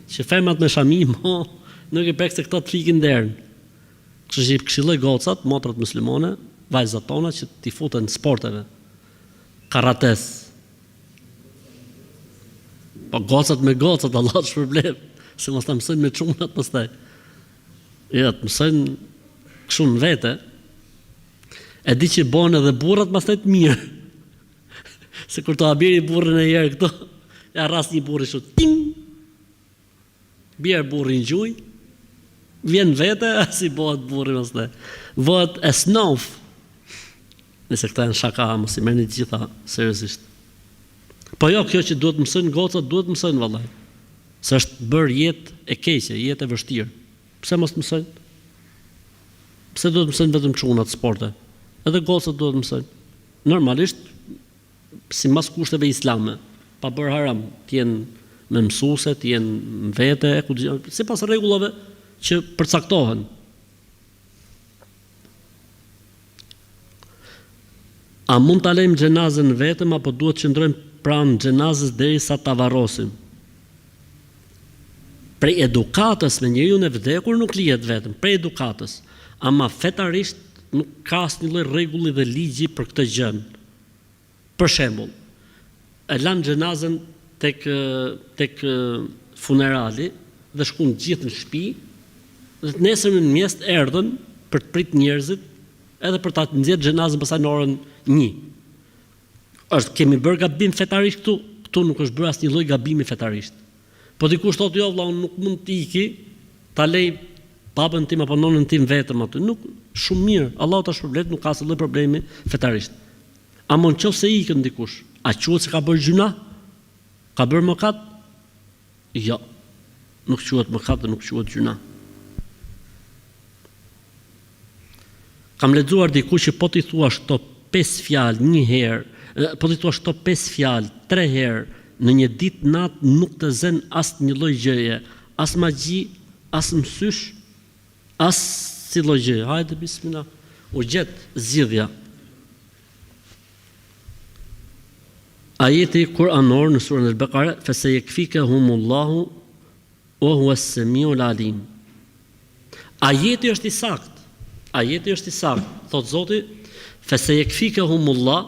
që femrat me shami, nuk i prek se këto të flikin derën. Kështu që i këshilloj gocat, motrat muslimane, vajzat tona që t'i futen sporteve, karates. Po gocat me gocat, Allah të shpërblev, se mos ta mësojnë me çunat pastaj. Ja, të mësojnë kështu në vete. E di që bën edhe burrat pastaj të mirë. Se kur të habiri burrin e herë këto, ja rras një burri kështu, ting. Bjerë burrin gjuj, vjen vete, si bëhet burri pastaj. Bëhet e snof. Nëse këta janë shaka, mos i merrni të gjitha seriozisht. Po jo, kjo që duhet mësojnë gocat, duhet mësojnë vallaj. Se është bërë jetë e keqe, jetë e vështirë. Pse mos mësojnë? Pse duhet mësojnë vetëm çunat sporte? Edhe gocat duhet mësojnë. Normalisht, si mas kushteve islame, pa bërë haram, t'jenë me mësueset, jenë vete, sipas rregullave që përcaktohen. A mund ta lejmë xhenazën vetëm apo duhet të qëndrojmë pranë xhenazës derisa ta varrosim? Prej edukatës me njeriu e vdekur nuk lihet vetëm, prej edukatës, ama fetarisht nuk ka asnjë lloj rregulli dhe ligji për këtë gjë. Për shembull, e lanë xhenazën tek funerali dhe shkuan gjithë në shtëpi, dhe nesër në mëngjes erdhën për të prit njerëzit edhe për ta nxjerrë xhenazën pastaj në orën 1. Kemi bërë gabim fetarisht këtu nuk është bërë asnjë lloj gabimi fetarisht. Po dikush thotë jo vëlla, unë nuk mund të iki, ta lej babën tim apo nonën tim vetëm aty. Nuk, shumë mirë, Allahu ta shpërblet, nuk ka asnjë lloj problemi fetarisht. Ama nëse ikën dikush, a quhet se ka bërë gjuna? Ka bërë mëkat? Jo. Nuk quhet mëkat dhe nuk quhet gjuna. Kam lexuar diku që po ti thuash këto 5 fjalë një herë, po ti thuash këto 5 fjalë 3 herë në një ditë natë nuk të zen asnjë lloj gjëje, as magji, as mësysh, as si lloj gjëje. Hajde bismillah. U gjet zgjidhja. Ajeti kuranor në surën Al-Baqara, "Fasayakfikahumullahu wa huwa as-sami'ul alim." Ajeti është i saktë. Ajeti është i saktë. Thot Zoti, "Fasayakfikahumullahu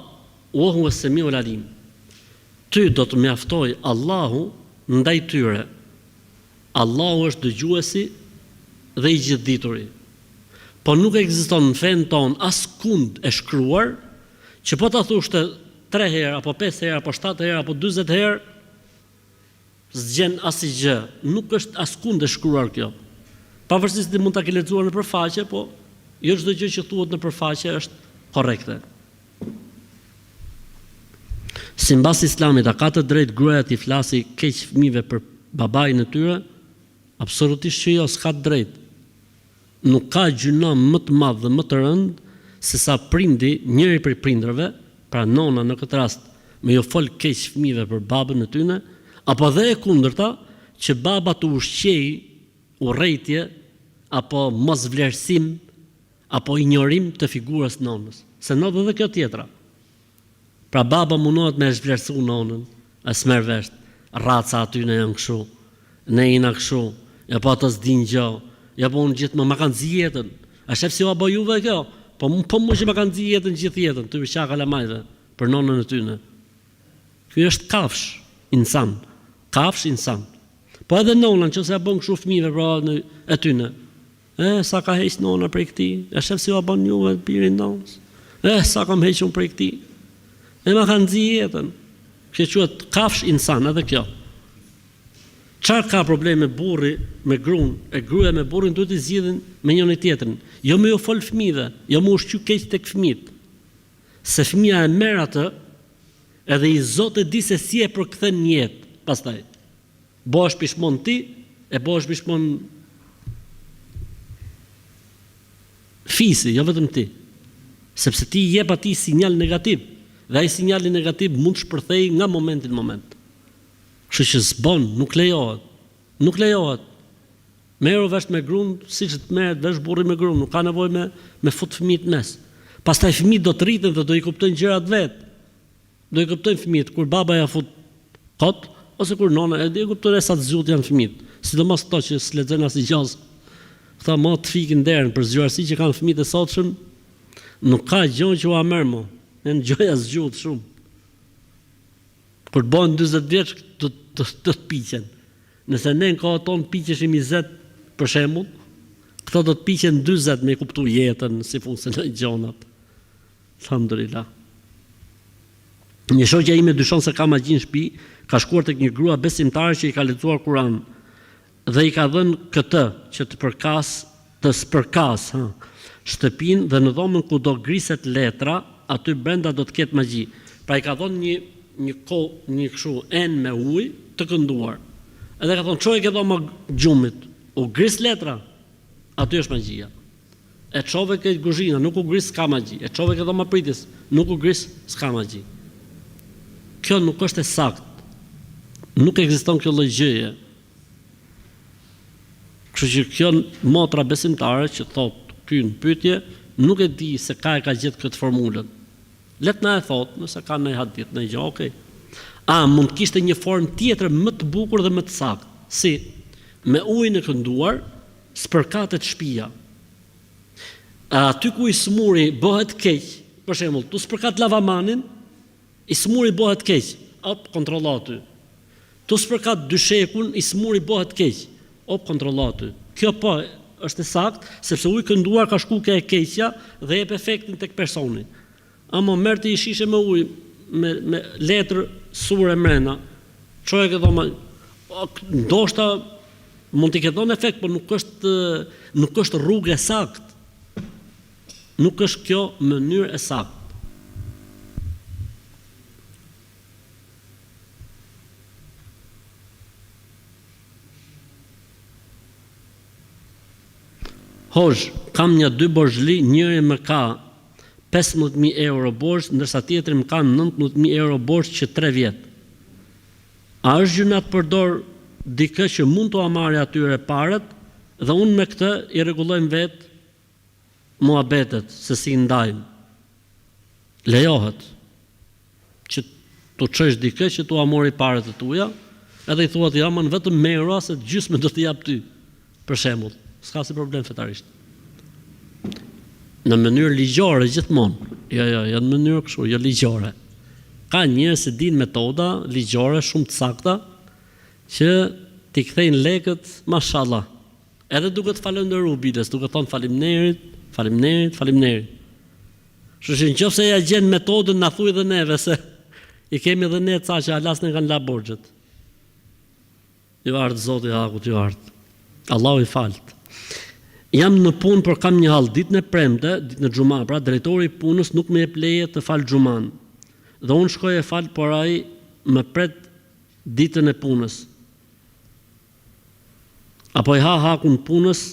wa huwa as-sami'ul alim." Ty do të mjaftoj Allahu ndaj tyre. Allahu është dëgjuesi dhe i gjithdituri. Po nuk ekziston në fen ton askund e shkruar që po ta thoshte 3 herë apo 5 herë apo 7 herë apo 40 herë s'gjen asgjë. Nuk është askund e shkruar kjo. Pavarësisht se mund ta ke lexuar në përfaqe, po jo çdo gjë që thuhet në përfaqe është korrekte. Simbas Islamit, a ka të drejtë gruaja të flasi keq fëmijëve për babain e tyre? Absolutisht që jo, s'ka të drejtë. Nuk ka gjuna më të madh dhe më të rënd se sa prindi, njëri prej prindërve, pra nona në këtë rast, me jo fol keq fëmijëve për babën e tyre, apo dhe e kundërta, që baba të ushqej urrejtje apo mosvlerësim apo injorim të figurës nonës. Se ndodh edhe kjo tjetra. Pra baba mundohet me zhvlerësu nonën, as merr vesh, raca aty në janë kështu, ne jena kështu, ja po ato s'din gjë, ja po unë gjithë më kanë zi jetën, a shef si o abo juve kjo, po mu që më kanë zi jetën gjithë jetën, të visha kalamajve, për nonën e tyne. Kjo është kafsh, insan, kafsh insan. Po edhe nonën, që se ja bon kështu fëmijëve pra e tyne, sa ka heq nona prej këti, a shef si o abo juve pirin nonës, sa kam heq unë prej këti. E ma kanë zi jetën. Që quhet kafsh insan, edhe kjo. Çfarë ka probleme burri me gruan, e gruaja me burrin duhet të zgjidhin me njëri tjetrin. Jo me u fol fëmijëve, jo me ushqy keq tek fëmijët. Se fëmia e merr atë, edhe i Zot e di se si e përkthen në jetë. Pastaj bëhesh pishmon ti, e bëhesh pishmon fisi, jo vetëm ti. Sepse ti jep atij sinjal negativ. Dhe ai sinjali negativ mund të shpërthej nga momenti në moment. Kështu që s'bon, nuk lejohet. Nuk lejohet. Merru vesh me gruan siç të merret vesh burri me gruan, nuk ka nevojë me fut fëmijët mes. Pastaj fëmijët do të rriten dhe do i kuptojnë gjërat vet. Do i kuptojnë fëmijët kur baba ja fut kot ose kur nona, e di kuptojnë sa të zgjut janë fëmijët. Sidomos ato që s'lexojnë asnjë gjë. Këta më të fikin derën për zgjuarsi që kanë fëmijët e sotshëm, nuk ka gjë që ua merr më. Në gjoja zgjut shumë. Kur bën 40 vjeç të piqen. Nëse ne në kohën tonë piqeshim 20 për shembull, këto do të piqen 40 me kuptu jetën, si funksionojnë gjonat. Alhamdulillah. Një shoqja ime dyshon se ka magji në shtëpi, ka shkuar tek një grua besimtare që i ka lexuar Kur'an dhe i ka dhënë këtë që të spërkas, shtëpinë dhe në dhomën ku do griset letra, aty brenda do të ketë magji. Pra i ka thonë një kështu enë me ujë të kënduar. Edhe ka thonë, çoj ke dhoma gjumit, u gris letra, aty është magjia. E çove ke kuzhina, nuk u gris, s'ka magji. E çove ke dhoma pritis, nuk u gris, s'ka magji. Kjo nuk është e saktë. Nuk ekziston kjo lloj gjëje. Kështu që kjo motra besimtare që thot ky në pyetje nuk e di se ka gjetë këtë formulën. Let na e thot, nëse ka ndonjë hadith, ndonjë gjë, okay. Mund të kishte një formë tjetër më të bukur dhe më të saktë, si me ujin e kënduar spërkatet shtëpia. Aty ku i smuri bëhet keq, për shembull, tu spërkat lavamanin, i smuri bëhet keq, kontrollo aty. Tu spërkat dyshekun, i smuri bëhet keq, kontrollo aty. Kjo po është e saktë, sepse uji kënduar ka shku ke e keqja dhe jep efektin tek personi. Ama merr ti i shishe me ujë, me letër sure mrena, çoje që dhoma, ndoshta mund t'i ketë dhënë efekt, por nuk është rrugë e saktë. Nuk është kjo mënyrë e saktë. Hoxh, kam një 2 borxhli, njëri më ka 15.000 euro borxh, ndërsa tjetri më ka 19.000 euro borxh që 3 vjet. A është gjuna të përdor dikë që mund t'u marrë atyre parat dhe unë me këtë i rregullojmë vetë muhabetet, se si ndajmë. Lejohet që t'u çojsh dikë që t'u mori parat e tuaja, edhe i thuat jamën vetëm merra se gjysmë do t'i jap ty, për shembull. S'ka si problem fetarisht. Në mënyrë ligjore gjithmonë. Jo, në mënyrë kështu, jo ligjore. Ka njerëz që dinë metoda ligjore shumë të sakta që t'i kthejnë lekët, mashallah. Edhe duke të falendëruar bides, duke thonë faleminderit. Kështu që nëse ja gjen metodën na thuaj edhe neve se i kemi edhe ne ca që alas ne kanë la borxhet. Ju ardh Zoti hakut, ju ardh. Allahu i falt. Jam në punë, por kam një hall ditën e premte, ditën e xhuman, pra drejtori i punës nuk më jep leje të fal xhuman. Dhe unë shkoj e fal, por ai më pret ditën e punës. Apo i ha hakun punës,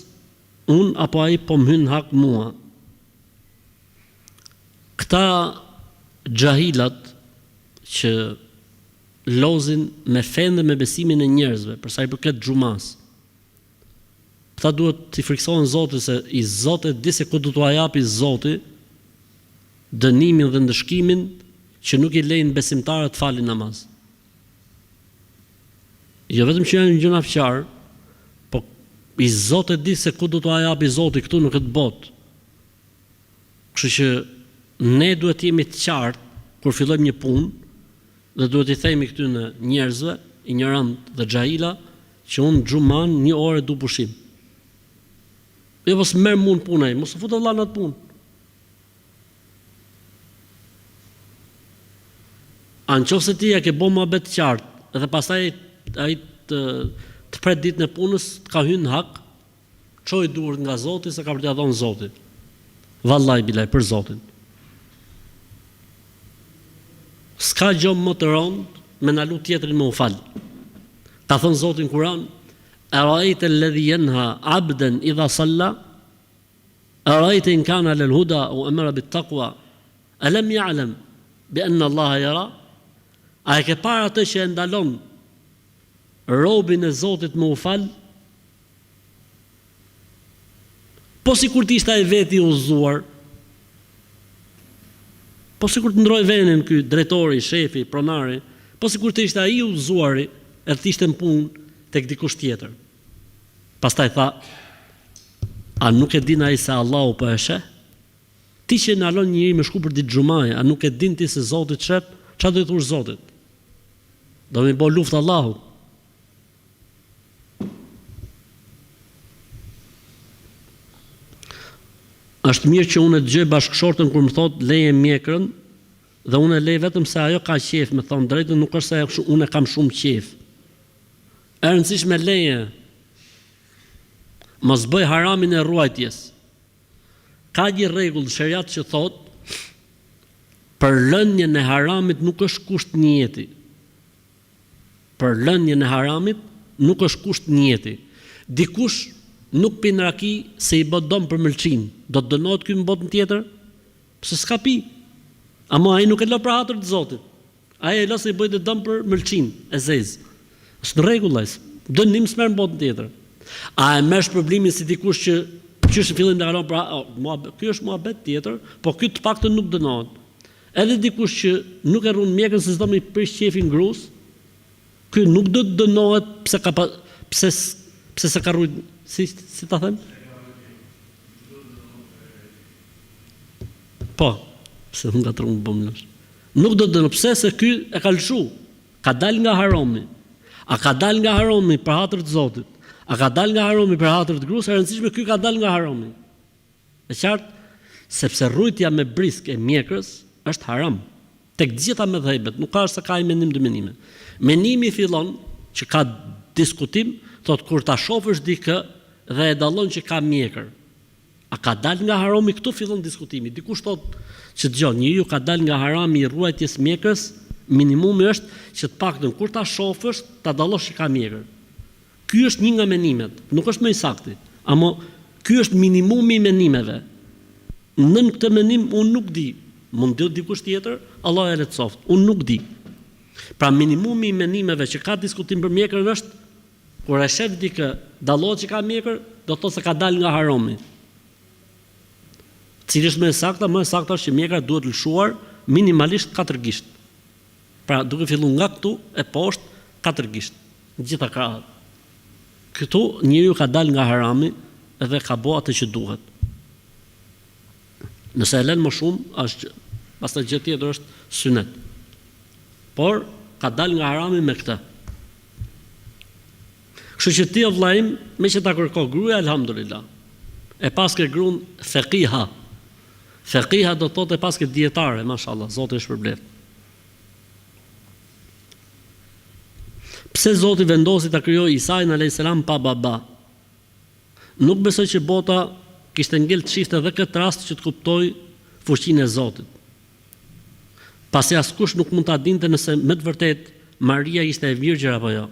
unë apo ai po më hyn hak mua. Këta xhahilat që lozin me fen dhe me besimin e njerëzve, për sa i përket xhumas. Këta duhet t'i friksohen Zotit se i Zoti di se ku do t'ua japi Zoti dënimin dhe ndëshkimin që nuk i lejnë besimtarët të falin namaz. Jo vetëm që janë gjëna fqar, po i Zoti di se ku do t'ua japi Zoti këtu në këtë botë. Kështu që ne duhet jemi të qartë kur fillojmë një punë dhe duhet i themi këtyre njerëzve, ignorant dhe xhahila, që unë xhuman 1 orë du pushim. Jo mos merr mund punaj, mos u fut vëlla në atë punë. Nëse ti ja ke bën mohabet qartë dhe pastaj ai të pret ditën e punës, të ka hyrë në hak, çoj duart nga Zoti se ka për t'ia dhënë Zoti. Vallahi bilaj për Zotin. S'ka gjë më të rëndë me na lut tjetrin më u fal. Ka thënë Zoti në Kur'an: "Ara'ayta alladhi yanha 'abdan idha salla? Ara'ayta in kana 'ala al-huda wa amara bit-taqwa? Alam ya'lam bi anna Allaha yara?" A e ke parë atë që e ndalon robin e Zotit më u fal? Po sikur të ishte ai veti i udhëzuar. Po sikur të ndroi venen ky drejtori, shefi, pronari, po sikur të ishte ai i udhëzuari, e të ishte në punë tek dikush tjetër. Pastaj tha: "A nuk e din ai se Allahu po e sheh? Ti që ndalon njëri me shku për ditë xhumaje, a nuk e din ti se Zoti të sheh? Çfarë do të thosh Zotit? Do më bë luftë Allahu." Është mirë që unë e dëgjoj bashkëshortën kur më thot leje mjekrën, dhe unë e lej vetëm se ajo ka qef, me thonë drejtën, nuk është se unë e kam shumë qef. E rëndësishme leje, mos bëj haramin e ruajtjes. Ka një rregull në shariat që thot, për lënien e haramit nuk është kusht njeti. Për lënien e haramit nuk është kusht njeti. Dikush nuk pin raki se i bë dom për mëlçin, do të dënohet ky në botën tjetër? Pse s'ka pi? Ama ai nuk e lë për hatër të Zotit. Ai e lë se i bëjë dëm për mëlçin e zezë. Është në rregull vëllai. Dënim s'merr në botën tjetër. A e merr problemin si dikush që qysh në fillim ndalon pra, ky është muhabet tjetër, po ky të paktën nuk dënohet. Edhe dikush që nuk e rrun mjekën se s'do më prish qefin grus, ky nuk do të dënohet pse se ka rrujt, si ta them? Po, pse nuk ka trun bomlash. Nuk do të dënohet pse se ky e ka lëshu, ka dal nga harami. A ka dal nga harami për hatër të Zotit? A ka dal nga harami për hatër të grus? E rëndësishme ky ka dal nga harami. E qartë, sepse rrujtja me brisk e mjekrës është haram. Tek gjitha mëdhëbet, nuk ka se ka i mendim dy mendime. Mendimi fillon që ka diskutim, thot kur ta shohësh dikë dhe e dallon që ka mjekër. A ka dal nga harami, këtu fillon diskutimi. Dikush thot që dëgjon, njeriu ka dal nga harami i ruajtjes mjekrës, minimumi është që të paktën kur ta shohësh, ta dallosh që ka mjekër. Ky është një nga mendimet, nuk është më i saktë, ama ky është minimumi i mendimeve. Nën këtë mendim unë nuk di, mund të dikush tjetër, Allah e lehtësoft, unë nuk di. Pra minimumi i mendimeve që ka diskutim për mjekër është kur e shef dikë dallohet që ka mjekër, do të thotë se ka dal nga harami. Cili është më e saktë? Më e saktë është që mjekra duhet lëshuar minimalisht 4 gisht. Pra duke filluar nga këtu e poshtë 4 gisht, gjitha krahët. Këtu njeriu ka dal nga harami dhe ka bërë atë që duhet. Nëse e lën më shumë, është pastaj gjë tjetër është synet. Por ka dal nga harami me këtë. Kështu që ti o vllajim, me që ta kërko gruaja, alhamdulillah. E paske gruan feqiha. Feqiha do të thotë e paske dietare, mashallah, Zoti është shpërblet. Pse Zoti vendosi ta krijoi Isajin alayhis salam pa baba? Nuk besoj që bota kishte ngel të shifte edhe këtë rast që të kuptoj fuqinë e Zotit. Pasi askush nuk mund ta dinte nëse me të vërtet Maria ishte e virgjër apo jo.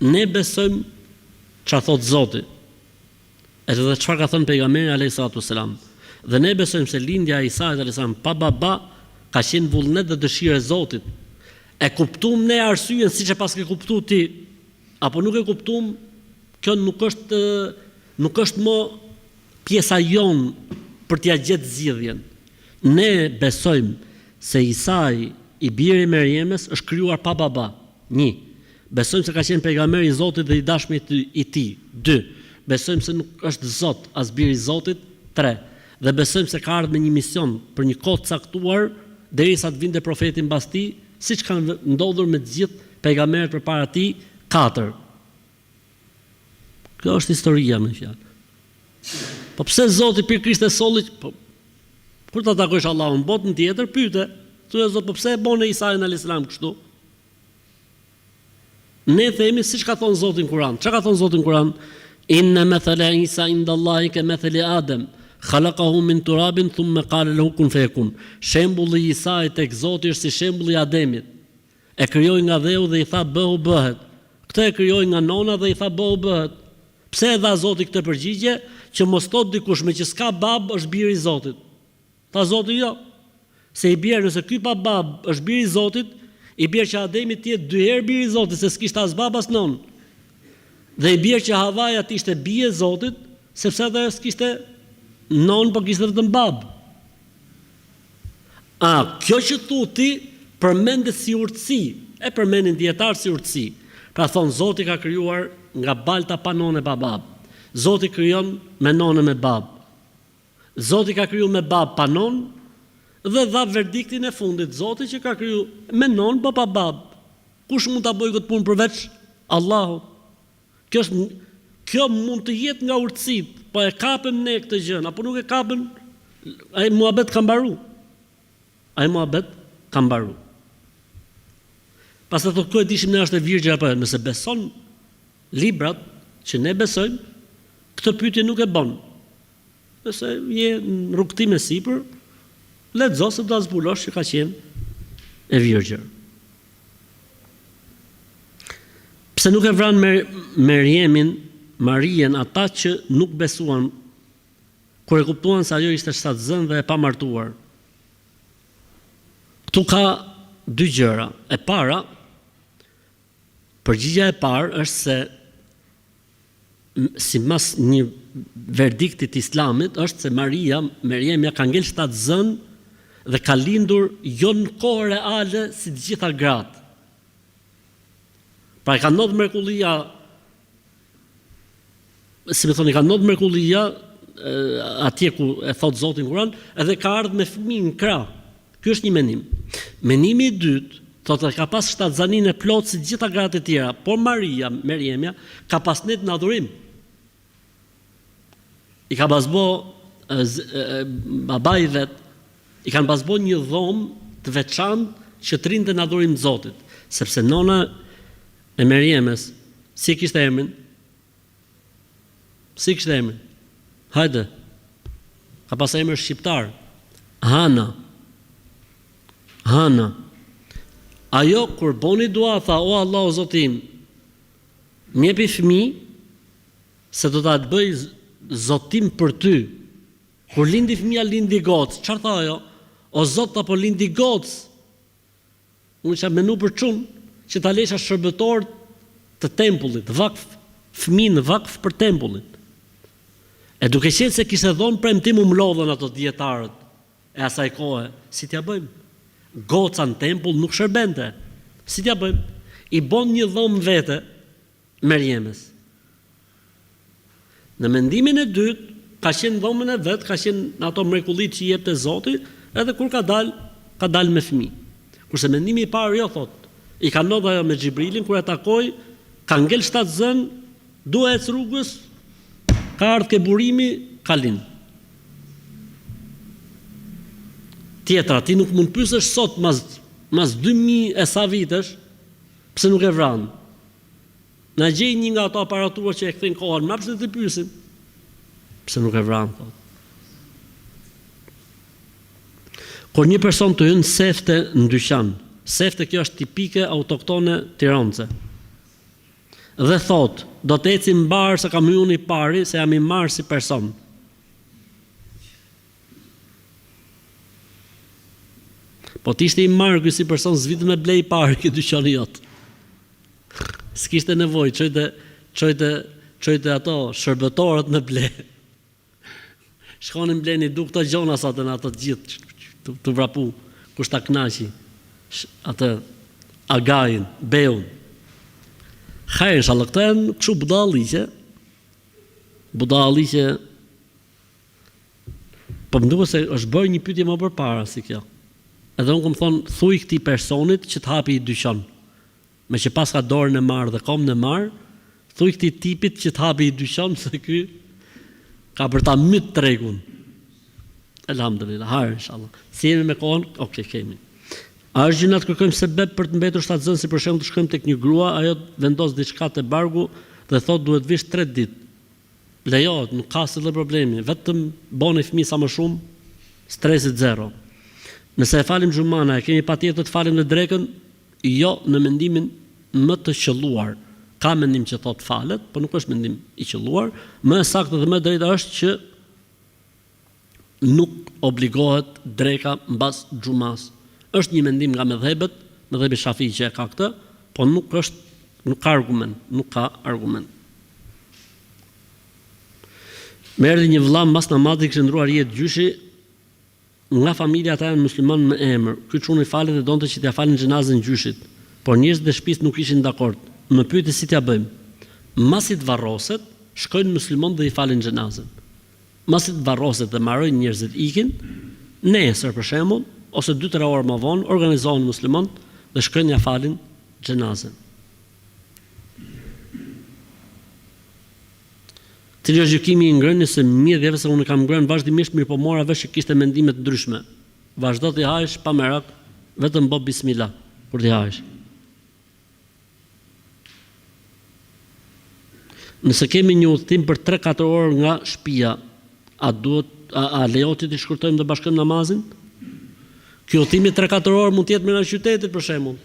Ne besojmë çfarë thot Zoti. Edhe çfarë ka thënë pejgamberi alayhis salam. Dhe ne besojmë se lindja e Isajit alayhis salam pa baba ka qenë vullnet dhe dëshirë e Zotit. E kuptuam ne arsyen siç e paske kuptuar ti, apo nuk e kuptuam, kjo nuk është më pjesa jon për t'ia gjetë zgjidhjen. Ne besojmë se Isai i biri i Merjemes është krijuar pa baba. 1. Besojmë se ka qenë pejgamberi i Zotit dhe i dashmi i tij. 2. Besojmë se nuk është Zot as biri i Zotit. 3. Dhe besojmë se ka ardhur me një mision për një kohë të caktuar derisa të vinte profeti mbas tij, siç kanë ndodhur me të gjithë pejgamberët përpara tij. 4. Kjo është historia me fjalë. Po pse Zoti për Krisht e solli, po kur ta takosh Allahun botën tjetër, pyete, thotë Zot, po pse e bën Isajin alayhis salam kështu? Ne themi siç ka thënë Zoti në Kur'an. Çka ka thënë Zoti në Kur'an? Inna mathala Isa indallahi ka mathali Adam. Khalaqahu min turabin thumma qala lahu kun fayakun. Shembulli i Isait tek Zoti është si shembulli i Ademit. E krijoi nga dheu dhe i tha bëhu bëhet. Këtë e krijoi nga nona dhe i tha bëhu bëhet. Pse e dha Zoti këtë përgjigje? Që mos thot dikush me që s'ka bab është biri i Zotit. Tha Zoti jo. Se i bjerë nëse ky pa bab është biri i Zotit, i bjerë që Ademi të jetë 2 herë biri i Zotit, se s'kishte as bab as non. Dhe i bjerë që Havaja të ishte bie e Zotit, sepse edhe s'kishte non, po kishte vetëm bab. Kjo që thu ti përmendet si urtësi, e përmendin dietar si urtësi. Pra thon Zoti ka krijuar nga balta pa nonë pa bab. Zoti krijon me nonë me bab. Zoti ka krijuar me bab pa nonë dhe dha verdiktin e fundit. Zoti që ka krijuar me nonë pa bab. Kush mund ta bëjë këtë punë përveç Allahut? Kjo mund të jetë nga urtësit, po e kapëm ne këtë gjën, apo nuk e kapëm, ai muhabet ka mbaru. Ai muhabet ka mbaru. Pastaj thotë ku e dishim ne është e virgjë apo nëse beson librat që ne besojmë, këtë pyetje nuk e bën. Nëse je në rrugtim e sipër, lexo se do ta zbulosh që ka qenë e virgjër. Pse nuk e vran Marien ata që nuk besuan kur e kuptuan se ajo ishte shtatzën dhe e pamartuar? Ktu ka 2 gjëra. E para, Përgjigjja e parë është se sipas një verdikti të Islamit është se Meriemja ka ngel 7 zën dhe ka lindur jo në kohë reale si të gjitha gratë. Pra ka ndodhur mrekullia, si më thoni, ka ndodhur mrekullia atje ku e thot Zoti në Kur'an, edhe ka ardhur me fëmijë në krah. Ky është një mendim. Mendimi i dytë thotë ka pas 7 zanin e plot si gjitha gratë e tjera, por Meriemja ka pas net në adhurim. I ka bazbo babai vet, i kanë bazbo një dhomë të veçantë që të rinte në adhurim të Zotit, sepse nona e Meriemës si kishte emrin? Si kishte emrin? Hajde. Ka pas emër shqiptar. Hana. Ajo kur boni dua tha, o Allah o Zotim, më jepi fëmijë se do ta bëj zotim për ty. Kur lindi fëmia lindi gocë. Çfarë tha ajo? O Zot, apo lindi gocë? Unë isha menu për çun që ta lesha shërbëtor të tempullit, vakf, fëmijë në vakf për tempullit. E duke qenë se kishte dhënë premtim u mlodhën ato dietarët e asaj kohe, si t'ja bëjmë? Goca në tempull nuk shërbente. Si t'ja bëjmë? I bon një dhomë vete Meriemës. Në mendimin e dytë, ka qenë dhomën e vet, ka qenë ato mrekullit që i jepte Zoti, edhe kur ka dal me fëmijë. Kurse mendimi i parë jo thot, i ka ndodhur ajo me Xhibrilin kur e takoi, ka ngel 7 zën, dua ec rrugës, ka ardhur ke burimi, ka lind. Tjetra, ti nuk mund pyesësh sot mas 2000 e sa vitesh, pse nuk e vran? Na gjej një nga ato aparatura që e kthejnë kohën, ma pse të pyesim? Pse nuk e vran, thot. Kur një person të hyn sefte në dyqan, sefte kjo është tipike autoktone tiranëse, dhe thot, do të ecim mbar se kam hyrë i pari, se jam i marrë si person. Po t'ishte i marrë ky si person, s'vitë me blej i pari këtë dyqani jotë. S'kishte nevojë, çojte ato shërbëtorët në ble. Shkonin bleni duk të gjonasat në ato gjithë të vrapu, kush ta knaqi atë agajin, beun. Hajë inshallah, këto janë kështu budalliqe. Po më duket se është bërë një pyetje më përpara si kjo. Edhe unë kam thonë, thuj këtij personit që të hapi i dyqan. Me që pas ka dorën e marrë dhe komën e marrë, thuj këtij tipit që të hapi i dyqan, se ky ka për ta myt tregun. Elhamdulillah, hajë inshallah. Si jemi me kohën? Okej, kemi. A është gjëna të kërkojmë sebeb për të mbetur 7 zënë, si për shembull të shkojmë tek një grua, ajo vendos diçka te bargu dhe thotë duhet vish 3 ditë. Lejohet, nuk ka asnjë problemi, vetëm boni fëmijë sa më shumë, stresit zero. Nëse e falim xhumana, e kemi patjetër të falim në drekën, jo në mendimin më të qelluar. Ka mendim që thot falet, por nuk është mendim i qelluar. Më saktë dhe më drejta është që nuk obligohet dreka mbas xhumas. Është një mendim nga mëdhëbi Shafii që e ka këtë, po nuk ka argument. Më erdhi një vëlla mbas namazit kishte ndruar jetë gjyshi nga familja ata janë musliman me emër. Ky çuni falet dhe donte që t'ia falin xhenazën gjyshit, por njerëzit e shtëpisë nuk ishin dakord. Më pyeti si t'ia bëjmë. Masi të varroset, shkojnë musliman dhe i falin xhenazën. Masi të varroset dhe marrojnë njerëzit ikin, nesër për shembull, ose 2-3 orë më vonë organizohen musliman dhe shkojnë ja falin xhenazën. Cili është gjykimi i ngrënë se mjedhjeve se unë kam ngrënë vazhdimisht, mirë po mora vesh që kishte mendime të ndryshme. Vazhdo të hajsh pa merak, vetëm bo bismillah kur të hajsh. Nëse kemi një udhëtim për 3-4 orë nga shtëpia, a lejohet të shkurtojmë dhe bashkojmë namazin? Ky udhëtim i 3-4 orë mund të jetë në qytetit për shembull.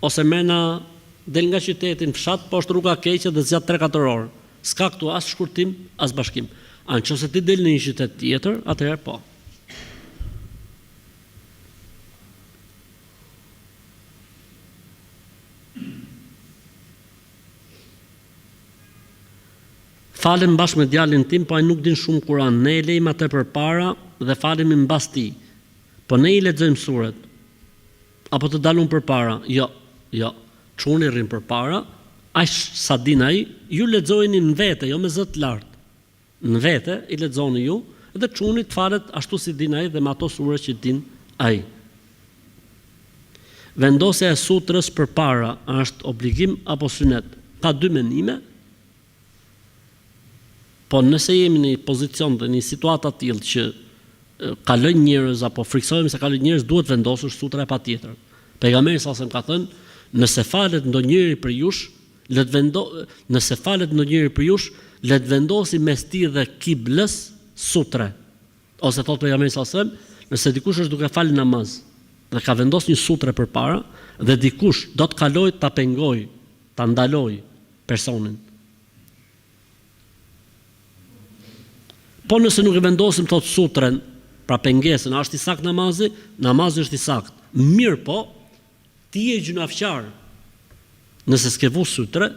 Ose mena del nga qyteti në fshat, poshtë rruga keqe dhe zgjat 3-4 orë. S'ka këtu as shkurtim, as bashkim. Nëse ti del në një qytet tjetër, atëherë po. falem bashkë me djalin tim, po ai nuk din shumë Kur'an. Ne e lejmë atë përpara dhe falemi mbas tij. Po ne i lexojmë suret. Apo të dalun përpara. Jo. Çuni rrin përpara, aq sa din ai, ju lexojeni në vete, jo me zë të lartë. Në vete i lexoni ju dhe çuni të falet ashtu si din ai dhe me ato sure që din ai. Vendosja e sutrës përpara është obligim apo sunet? Ka dy mendime. Po nëse jemi në një pozicion dhe një situatë të tillë që kalojnë njerëz apo friksohemi se kalojnë njerëz, duhet vendosur sutra e patjetër. Pejgamberi sa ka thënë, nëse falet ndonjëri për jush, le të vendosi mes tij dhe kiblës sutre. Ose thotë pejgamberi sa, nëse dikush është duke falë namaz dhe ka vendosur një sutre përpara dhe dikush do të kalojë ta pengoj, ta ndaloj personin. Po nëse nuk e vendosim thotë sutren, pra pengesën, a është i sakt namazi? Namazi është i sakt. Mirë po, ti je gjunafqar. Nëse s'ke vu sutre,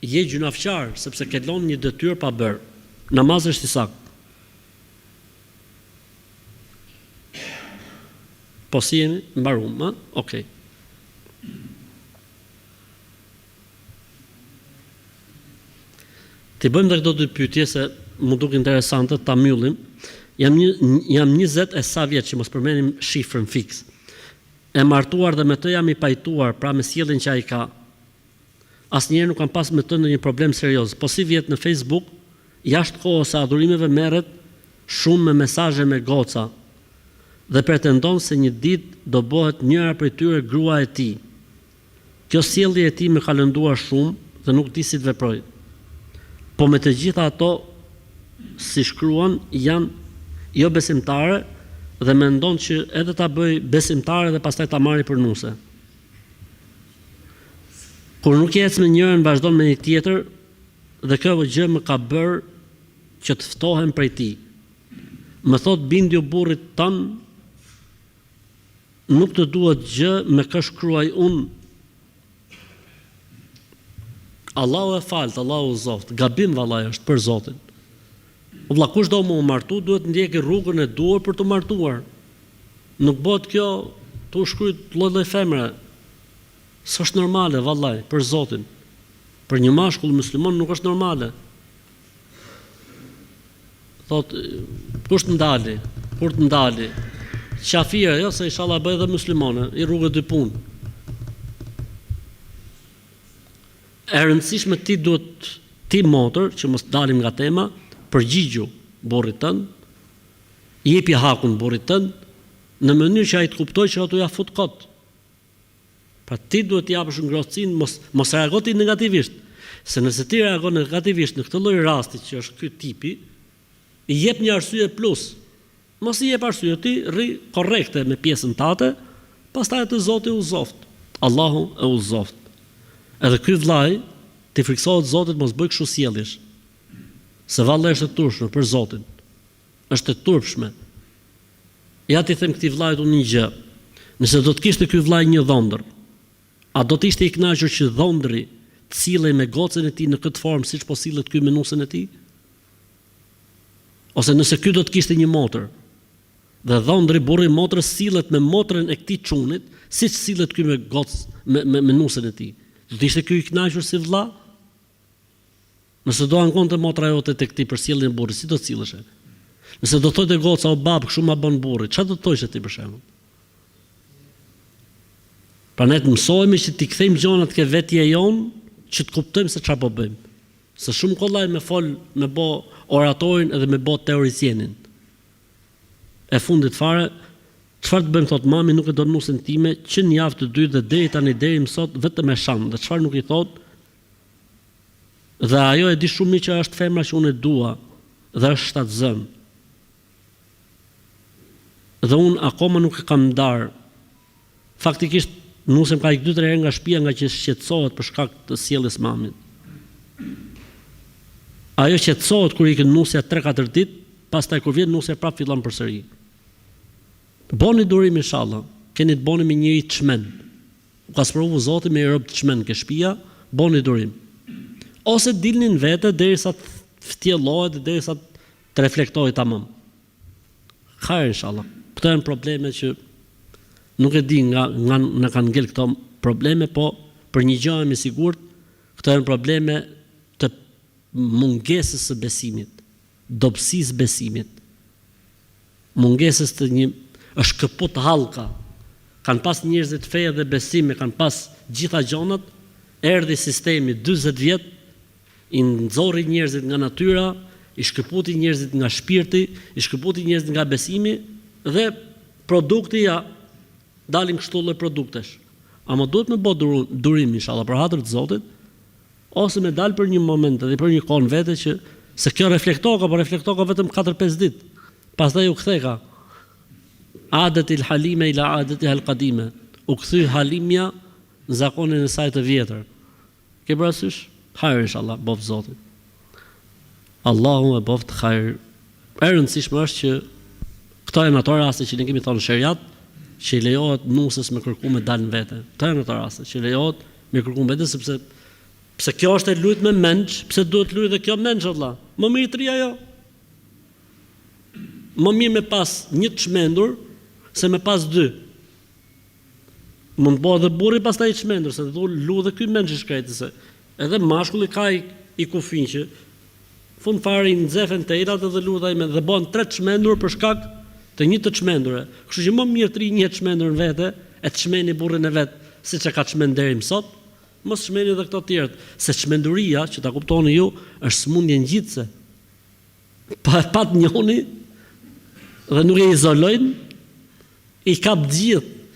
je gjunafqar, sepse ke lënë një detyrë pa bërë. Namazi është i sakt. Po si jemi? Mbarum, ha? Okej. Ti bëjmë dhe këto dy pyetje se më duk interesante, ta mbyllim. Jam 20 e sa vjeç, që mos përmenim shifrën fiks. E martuar dhe me të jam i pajtuar, pra me sjelljen që ai ka. Asnjëherë nuk kam pas me të ndonjë problem serioz. Po si vjet në Facebook, jashtë kohës së adhurimeve merret shumë me mesazhe me goca dhe pretendon se një ditë do bëhet njëra prej tyre grua e tij. Kjo sjellje e tij më ka lënduar shumë dhe nuk di si të veproj. Po me të gjitha ato, si shkruan, janë jo besimtare dhe mendon që edhe ta bëj besimtare dhe pastaj ta marri për nuse. Kur nuk ec me njërin, vazhdon me një tjetër dhe kjo gjë më ka bërë që të ftohem prej tij. Më thot bindju burrit tan, nuk të duhet gjë me kë shkruaj unë. Allahu e falt, Allahu zoft, gabim vallaj është për Zotin. Vëlla, kush do më martu, duhet ndjekë rrugën e duhur për të martuar. Nuk bëhet kjo të shkruajt lloj-lloj femre. S'është normale, vallaj, për Zotin. Për një mashkull musliman nuk është normale. Thot, kush të ndali, kur të ndali. Qafira, jo, se inshallah bëj edhe muslimane, i rrugë dy punë. E rëndësishme ti duhet, ti motër, që mos dalim nga tema, përgjigju burrit tënd, jepi hakun burrit tënd, në mënyrë që ai të kuptojë që ato ja fut kot. Pra ti duhet t'i japësh ngrohtësinë, mos reago ti negativisht. Se nëse ti reagon negativisht në këtë lloj rasti që është ky tipi, i jep një arsye plus. Mos i jep arsye, ti rri korrekte me pjesën tate, pastaj të Zoti u zoft. Allahu e u zoft. Edhe ky vllai ti friksohet Zotit, mos bëj kështu sjelljesh. Se vallë është e turpshme për Zotin. Është e turpshme. Ja ti them këtij vllajt unë një gjë. Nëse do të kishte ky vllaj një dhondër, a do të ishte i kënaqur që dhondri të sillej me gocën e tij në këtë formë siç po sillet ky me nusën e tij? Ose nëse ky do të kishte një motër, dhe dhondri burri motrës sillet me motrën e këtij çunit, siç sillet ky me gocë me nusën e tij. Do të ishte ky i kënaqur si vlla? Nëse do ankonte motra jote tek ti për sjelljen e burrit, si do të sillesh? Nëse do thotë goca o bab, kështu ma bën burri, çfarë do të thoshe ti për shembull? Pra ne të mësojmë që t'i kthejmë gjonat ke vetja jon, që të kuptojmë se çfarë po bëjmë. Se shumë kollaj me fol, me bë oratorin edhe me bë teorisienin. E fundit fare, çfarë të bëjmë, thot mami nuk e do nusën time, që në javë të dytë dhe deri tani deri më sot vetëm me sham, dhe çfarë nuk i thot? Dhe ajo e di shumë mirë që është femra që unë e dua dhe është shtatzën. Dhe unë akoma nuk e kam ndarë. Faktikisht nusem ka 2-3 herë nga shtëpia nga që shqetësohet për shkak të sjelljes mamit. Ajo shqetësohet kur ikën nusja 3-4 ditë, pastaj kur vjen nusja prapë fillon përsëri. Boni durim inshallah, keni të boni me njëri çmen. U ka sprovu Zoti me rob të çmen ke shtëpia, boni durim. Ose dilnin vete derisa ftjellohet derisa të reflektojë tamam. Hajr inshallah. Këto janë probleme që nuk e di nga na kanë ngel këto probleme, po për një gjë jam i sigurt, këto janë probleme të mungesës së besimit, dobësisë besimit. Mungesës të një është këput hallka. Kanë pas njerëzit feje dhe besime, kanë pas gjitha gjonat, erdhi sistemi 40 vjet, i nxorri njerëzit nga natyra, i shkëputi njerëzit nga shpirti, i shkëputi njerëzit nga besimi dhe produkti ja dalin kështu lloj produktesh. Ama duhet me bë durim inshallah për hatër të Zotit, ose me dal për një moment dhe për një kohë vete që se kjo reflektoka, po reflektoka vetëm 4-5 ditë. Pastaj u ktheka. Adetil halime ila adetiha al-qadime. U kthy halimja në zakonin e saj të vjetër. Ke parasysh? Hajr inshallah, bof Zotit. Allahu e boft hajr. E rëndësishme është që këto janë ato raste që ne kemi thonë sheriat, që i lejohet nusës me kërku me dalë në vete. Këto janë ato raste që lejohet me kërku me vete, sepse kjo është e lujt me menç, pse duhet lujt dhe kjo menç Allah. Më mirë të rria jo. Më mirë me pas një të çmendur se me pas 2. Mund bëhet dhe burri pastaj i çmendur, se lu dhe ky menç i shkretë, se edhe mashkulli ka i kufin që fund fare i nxefen terat dhe ludhaj me dhe bën 3 çmendur për shkak të një të çmendure. Kështu që më mirë të ri një çmendur në vete, e të çmeni burrin e vet, siç e ka çmend deri më sot, mos çmeni edhe këto të tjerët, se çmenduria, që ta kuptoni ju, është sëmundje ngjitse. Pa njëri dhe nuk e izolojnë, i kap gjithë.